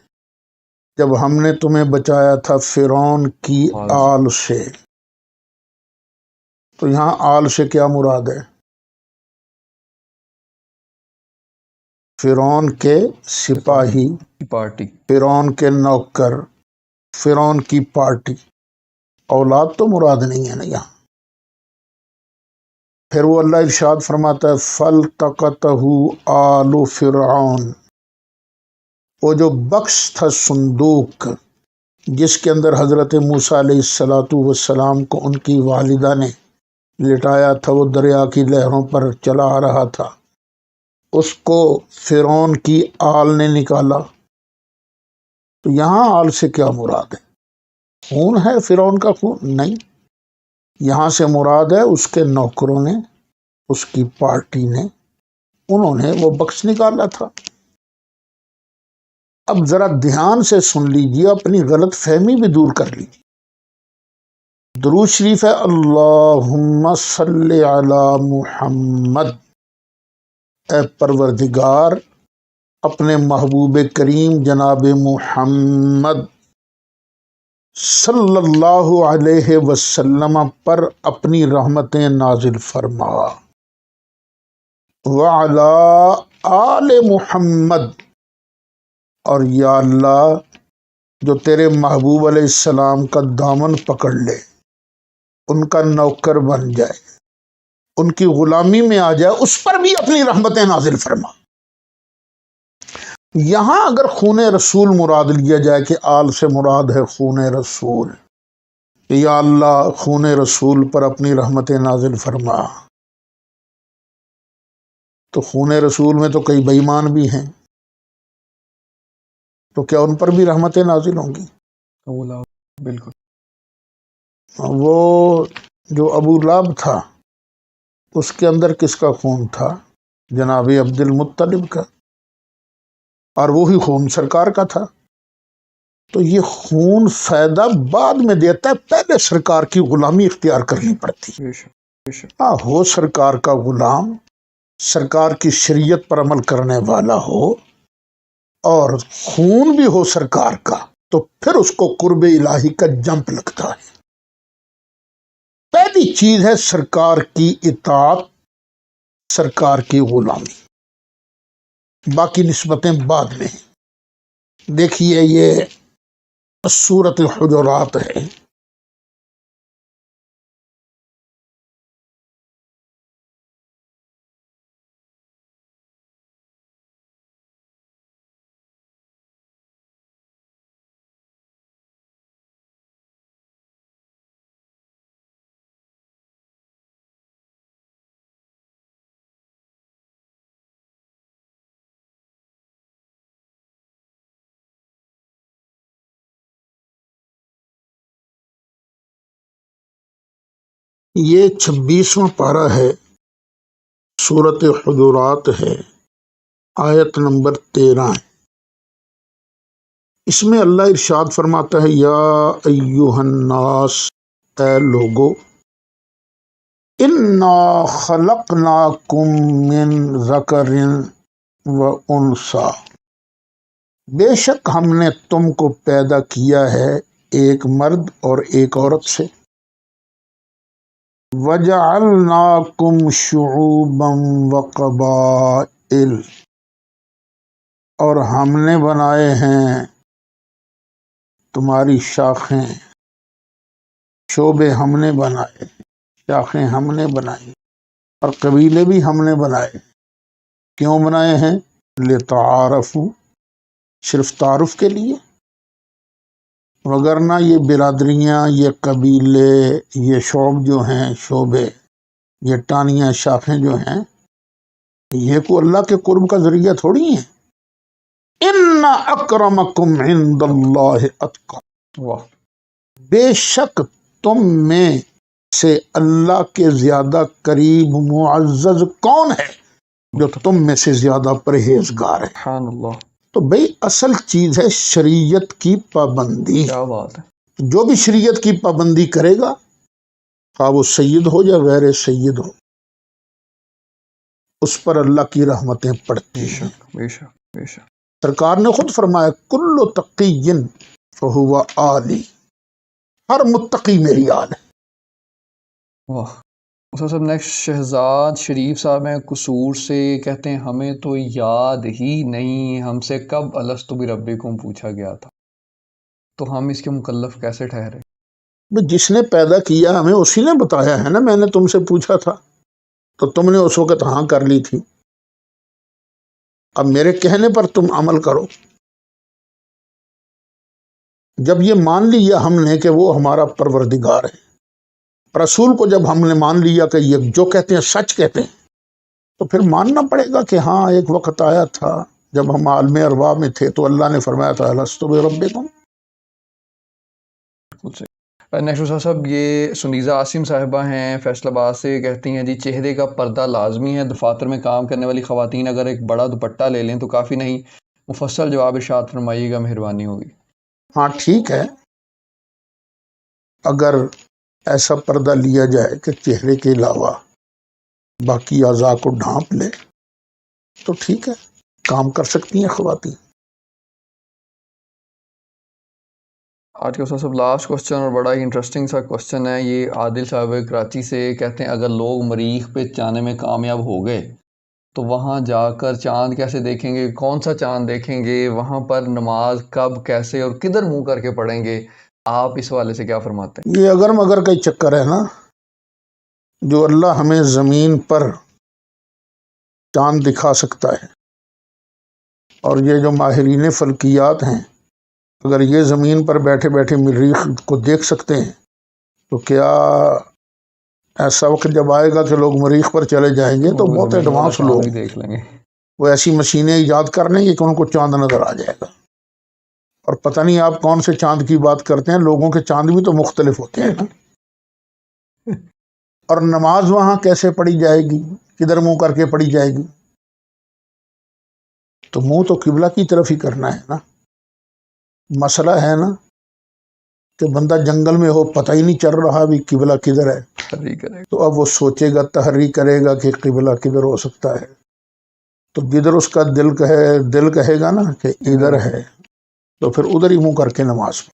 جب ہم نے تمہیں بچایا تھا فرعون کی آل سے. تو یہاں آل سے کیا مراد ہے؟ فرعون کے سپاہی، پارٹی، فرعون کے نوکر، فرعون کی پارٹی. اولاد تو مراد نہیں ہے نا یہاں. پھر وہ اللہ ارشاد فرماتا ہے فَالْتَقَطَهُ آلُ فرعون. وہ جو بکس تھا صندوق جس کے اندر حضرت موسیٰ علیہ السلام کو ان کی والدہ نے لٹایا تھا، وہ دریا کی لہروں پر چلا آ رہا تھا، اس کو فرعون کی آل نے نکالا. تو یہاں آل سے کیا مراد ہے؟ خون ہے فرعون کا خون؟ نہیں، یہاں سے مراد ہے اس کے نوکروں نے، اس کی پارٹی نے، انہوں نے وہ بکس نکالا تھا. اب ذرا دھیان سے سن لیجیے، اپنی غلط فہمی بھی دور کر لیجیے. درود شریف ہے اللہم صلی علی محمد. اے پروردگار اپنے محبوب کریم جناب محمد صلی اللہ علیہ وسلم پر اپنی رحمتیں نازل فرما. وعلی آل محمد، اور یا اللہ جو تیرے محبوب علیہ السلام کا دامن پکڑ لے، ان کا نوکر بن جائے، ان کی غلامی میں آ جائے، اس پر بھی اپنی رحمتیں نازل فرما. یہاں اگر خون رسول مراد لیا جائے کہ آل سے مراد ہے خون رسول، یا اللہ خون رسول پر اپنی رحمتیں نازل فرما، تو خون رسول میں تو کئی بے ایمان بھی ہیں، تو کیا ان پر بھی رحمتیں نازل ہوں گی؟ بالکل. وہ جو ابو لہب تھا اس کے اندر کس کا خون تھا؟ جناب عبد المطلب کا، اور وہی خون سرکار کا تھا. تو یہ خون فائدہ بعد میں دیتا ہے، پہلے سرکار کی غلامی اختیار کرنی پڑتی. ہو سرکار کا غلام، سرکار کی شریعت پر عمل کرنے والا ہو، اور خون بھی ہو سرکار کا، تو پھر اس کو قرب الہی کا جمپ لگتا ہے. پہلی چیز ہے سرکار کی اطاعت، سرکار کی غلامی، باقی نسبتیں بعد میں ہیں. دیکھیے یہ سورۃ الحجرات ہے. یہ 26واں پارہ ہے، سورۃ حجرات ہے، آیت نمبر 13 ہے. اس میں اللہ ارشاد فرماتا ہے یا ایہا الناس، اے لوگو، انا خلقناکم من ذکر و انثی، بے شک ہم نے تم کو پیدا کیا ہے ایک مرد اور ایک عورت سے. وَجَعَلْنَاكُمْ شُعُوبًا وَقَبَائِلَ، اور ہم نے بنائے ہیں تمہاری شاخیں، شعبے ہم نے بنائے، شاخیں ہم نے بنائی، اور قبیلے بھی ہم نے بنائے. کیوں بنائے ہیں؟ لِتَعَارَفُوا، صرف تعارف کے لیے، وگرنہ یہ برادریاں، یہ قبیلے، یہ شعب جو ہیں، شعبے، یہ ٹانیاں شاخیں جو ہیں یہ کو اللہ کے قرب کا ذریعہ تھوڑی ہیں. ان اکرمکم عند اللہ اتقاکم، واہ، بے شک تم میں سے اللہ کے زیادہ قریب معزز کون ہے جو تم میں سے زیادہ پرہیزگار ہے. سبحان اللہ، تو بھئی اصل چیز ہے شریعت کی پابندی. کیا بات ہے. جو بھی شریعت کی پابندی کرے گا خواہ وہ سید ہو یا غیر سید ہو اس پر اللہ کی رحمتیں پڑتی بے ہیں. شک بے شک بے شک. سرکار نے خود فرمایا کل تقی فہو آلی، ہر متقی میری آل ہے. واہ. استاد صاحب نیکسٹ شہزاد شریف صاحب ہیں قصور سے، کہتے ہیں ہمیں تو یاد ہی نہیں ہم سے کب الستو بربکم پوچھا گیا تھا، تو ہم اس کے مکلف کیسے ٹھہرے؟ جس نے پیدا کیا ہمیں اسی نے بتایا ہے نا. میں نے تم سے پوچھا تھا تو تم نے اس وقت ہاں کر لی تھی. اب میرے کہنے پر تم عمل کرو. جب یہ مان لیا ہم نے کہ وہ ہمارا پروردگار ہے، رسول کو جب ہم نے مان لیا کہ یہ جو کہتے ہیں سچ کہتے ہیں، تو پھر ماننا پڑے گا کہ ہاں ایک وقت آیا تھا جب ہم عالم ارواح میں تھے تو اللہ نے فرمایا تھا الست بربکم. نیکسٹ استاد صاحب یہ سنیزہ عاصم صاحبہ ہیں فیصل آباد سے، کہتی ہیں جی چہرے کا پردہ لازمی ہے دفاتر میں کام کرنے والی خواتین اگر ایک بڑا دوپٹہ لے لیں تو کافی نہیں؟ مفصل جواب ارشاد فرمائیے گا، مہربانی ہوگی. ہاں ٹھیک ہے، اگر ایسا پردہ لیا جائے کہ چہرے کے علاوہ باقی اعضاء کو ڈھانپ لے تو ٹھیک ہے، کام کر سکتی ہیں خواتین. آج کا استاد صاحب لاسٹ کوشچن اور بڑا ہی انٹرسٹنگ سا کوشچن ہے. یہ عادل صاحب کراچی سے، کہتے ہیں اگر لوگ مریخ پہ جانے میں کامیاب ہو گئے تو وہاں جا کر چاند کیسے دیکھیں گے، کون سا چاند دیکھیں گے، وہاں پر نماز کب، کیسے اور کدھر منہ کر کے پڑھیں گے؟ آپ اس حوالے سے کیا فرماتے ہیں؟ یہ اگر مگر کا ہی چکر ہے نا. جو اللہ ہمیں زمین پر چاند دکھا سکتا ہے، اور یہ جو ماہرین فلکیات ہیں اگر یہ زمین پر بیٹھے بیٹھے مریخ کو دیکھ سکتے ہیں تو کیا ایسا وقت جب آئے گا کہ لوگ مریخ پر چلے جائیں گے تو وہ بہت زمین والا ایڈوانس چاند لوگ بھی دیکھ لیں گے. وہ ایسی مشینیں ایجاد کر لیں گے کہ ان کو چاند نظر آ جائے گا. اور پتہ نہیں آپ کون سے چاند کی بات کرتے ہیں، لوگوں کے چاند بھی تو مختلف ہوتے ہیں نا. اور نماز وہاں کیسے پڑھی جائے گی، کدھر منہ کر کے پڑھی جائے گی؟ تو منہ تو قبلہ کی طرف ہی کرنا ہے نا. مسئلہ ہے نا کہ بندہ جنگل میں ہو پتہ ہی نہیں چل رہا بھی قبلہ کدھر ہے، تو اب وہ سوچے گا، تحری کرے گا کہ قبلہ کدھر ہو سکتا ہے. تو جدھر اس کا دل کہے گا نا کہ ادھر ہے تو پھر ادھر ہی منہ کر کے نماز پڑھ.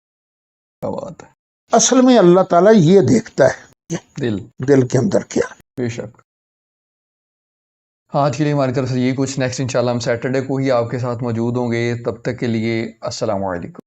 کیا بات ہے. اصل میں اللہ تعالیٰ یہ دیکھتا ہے دل کے اندر کیا. بے شک. آج کے لیے ہماری طرف سے یہ کچھ، نیکسٹ انشاءاللہ ہم سیٹرڈے کو ہی آپ کے ساتھ موجود ہوں گے. تب تک کے لیے السلام علیکم.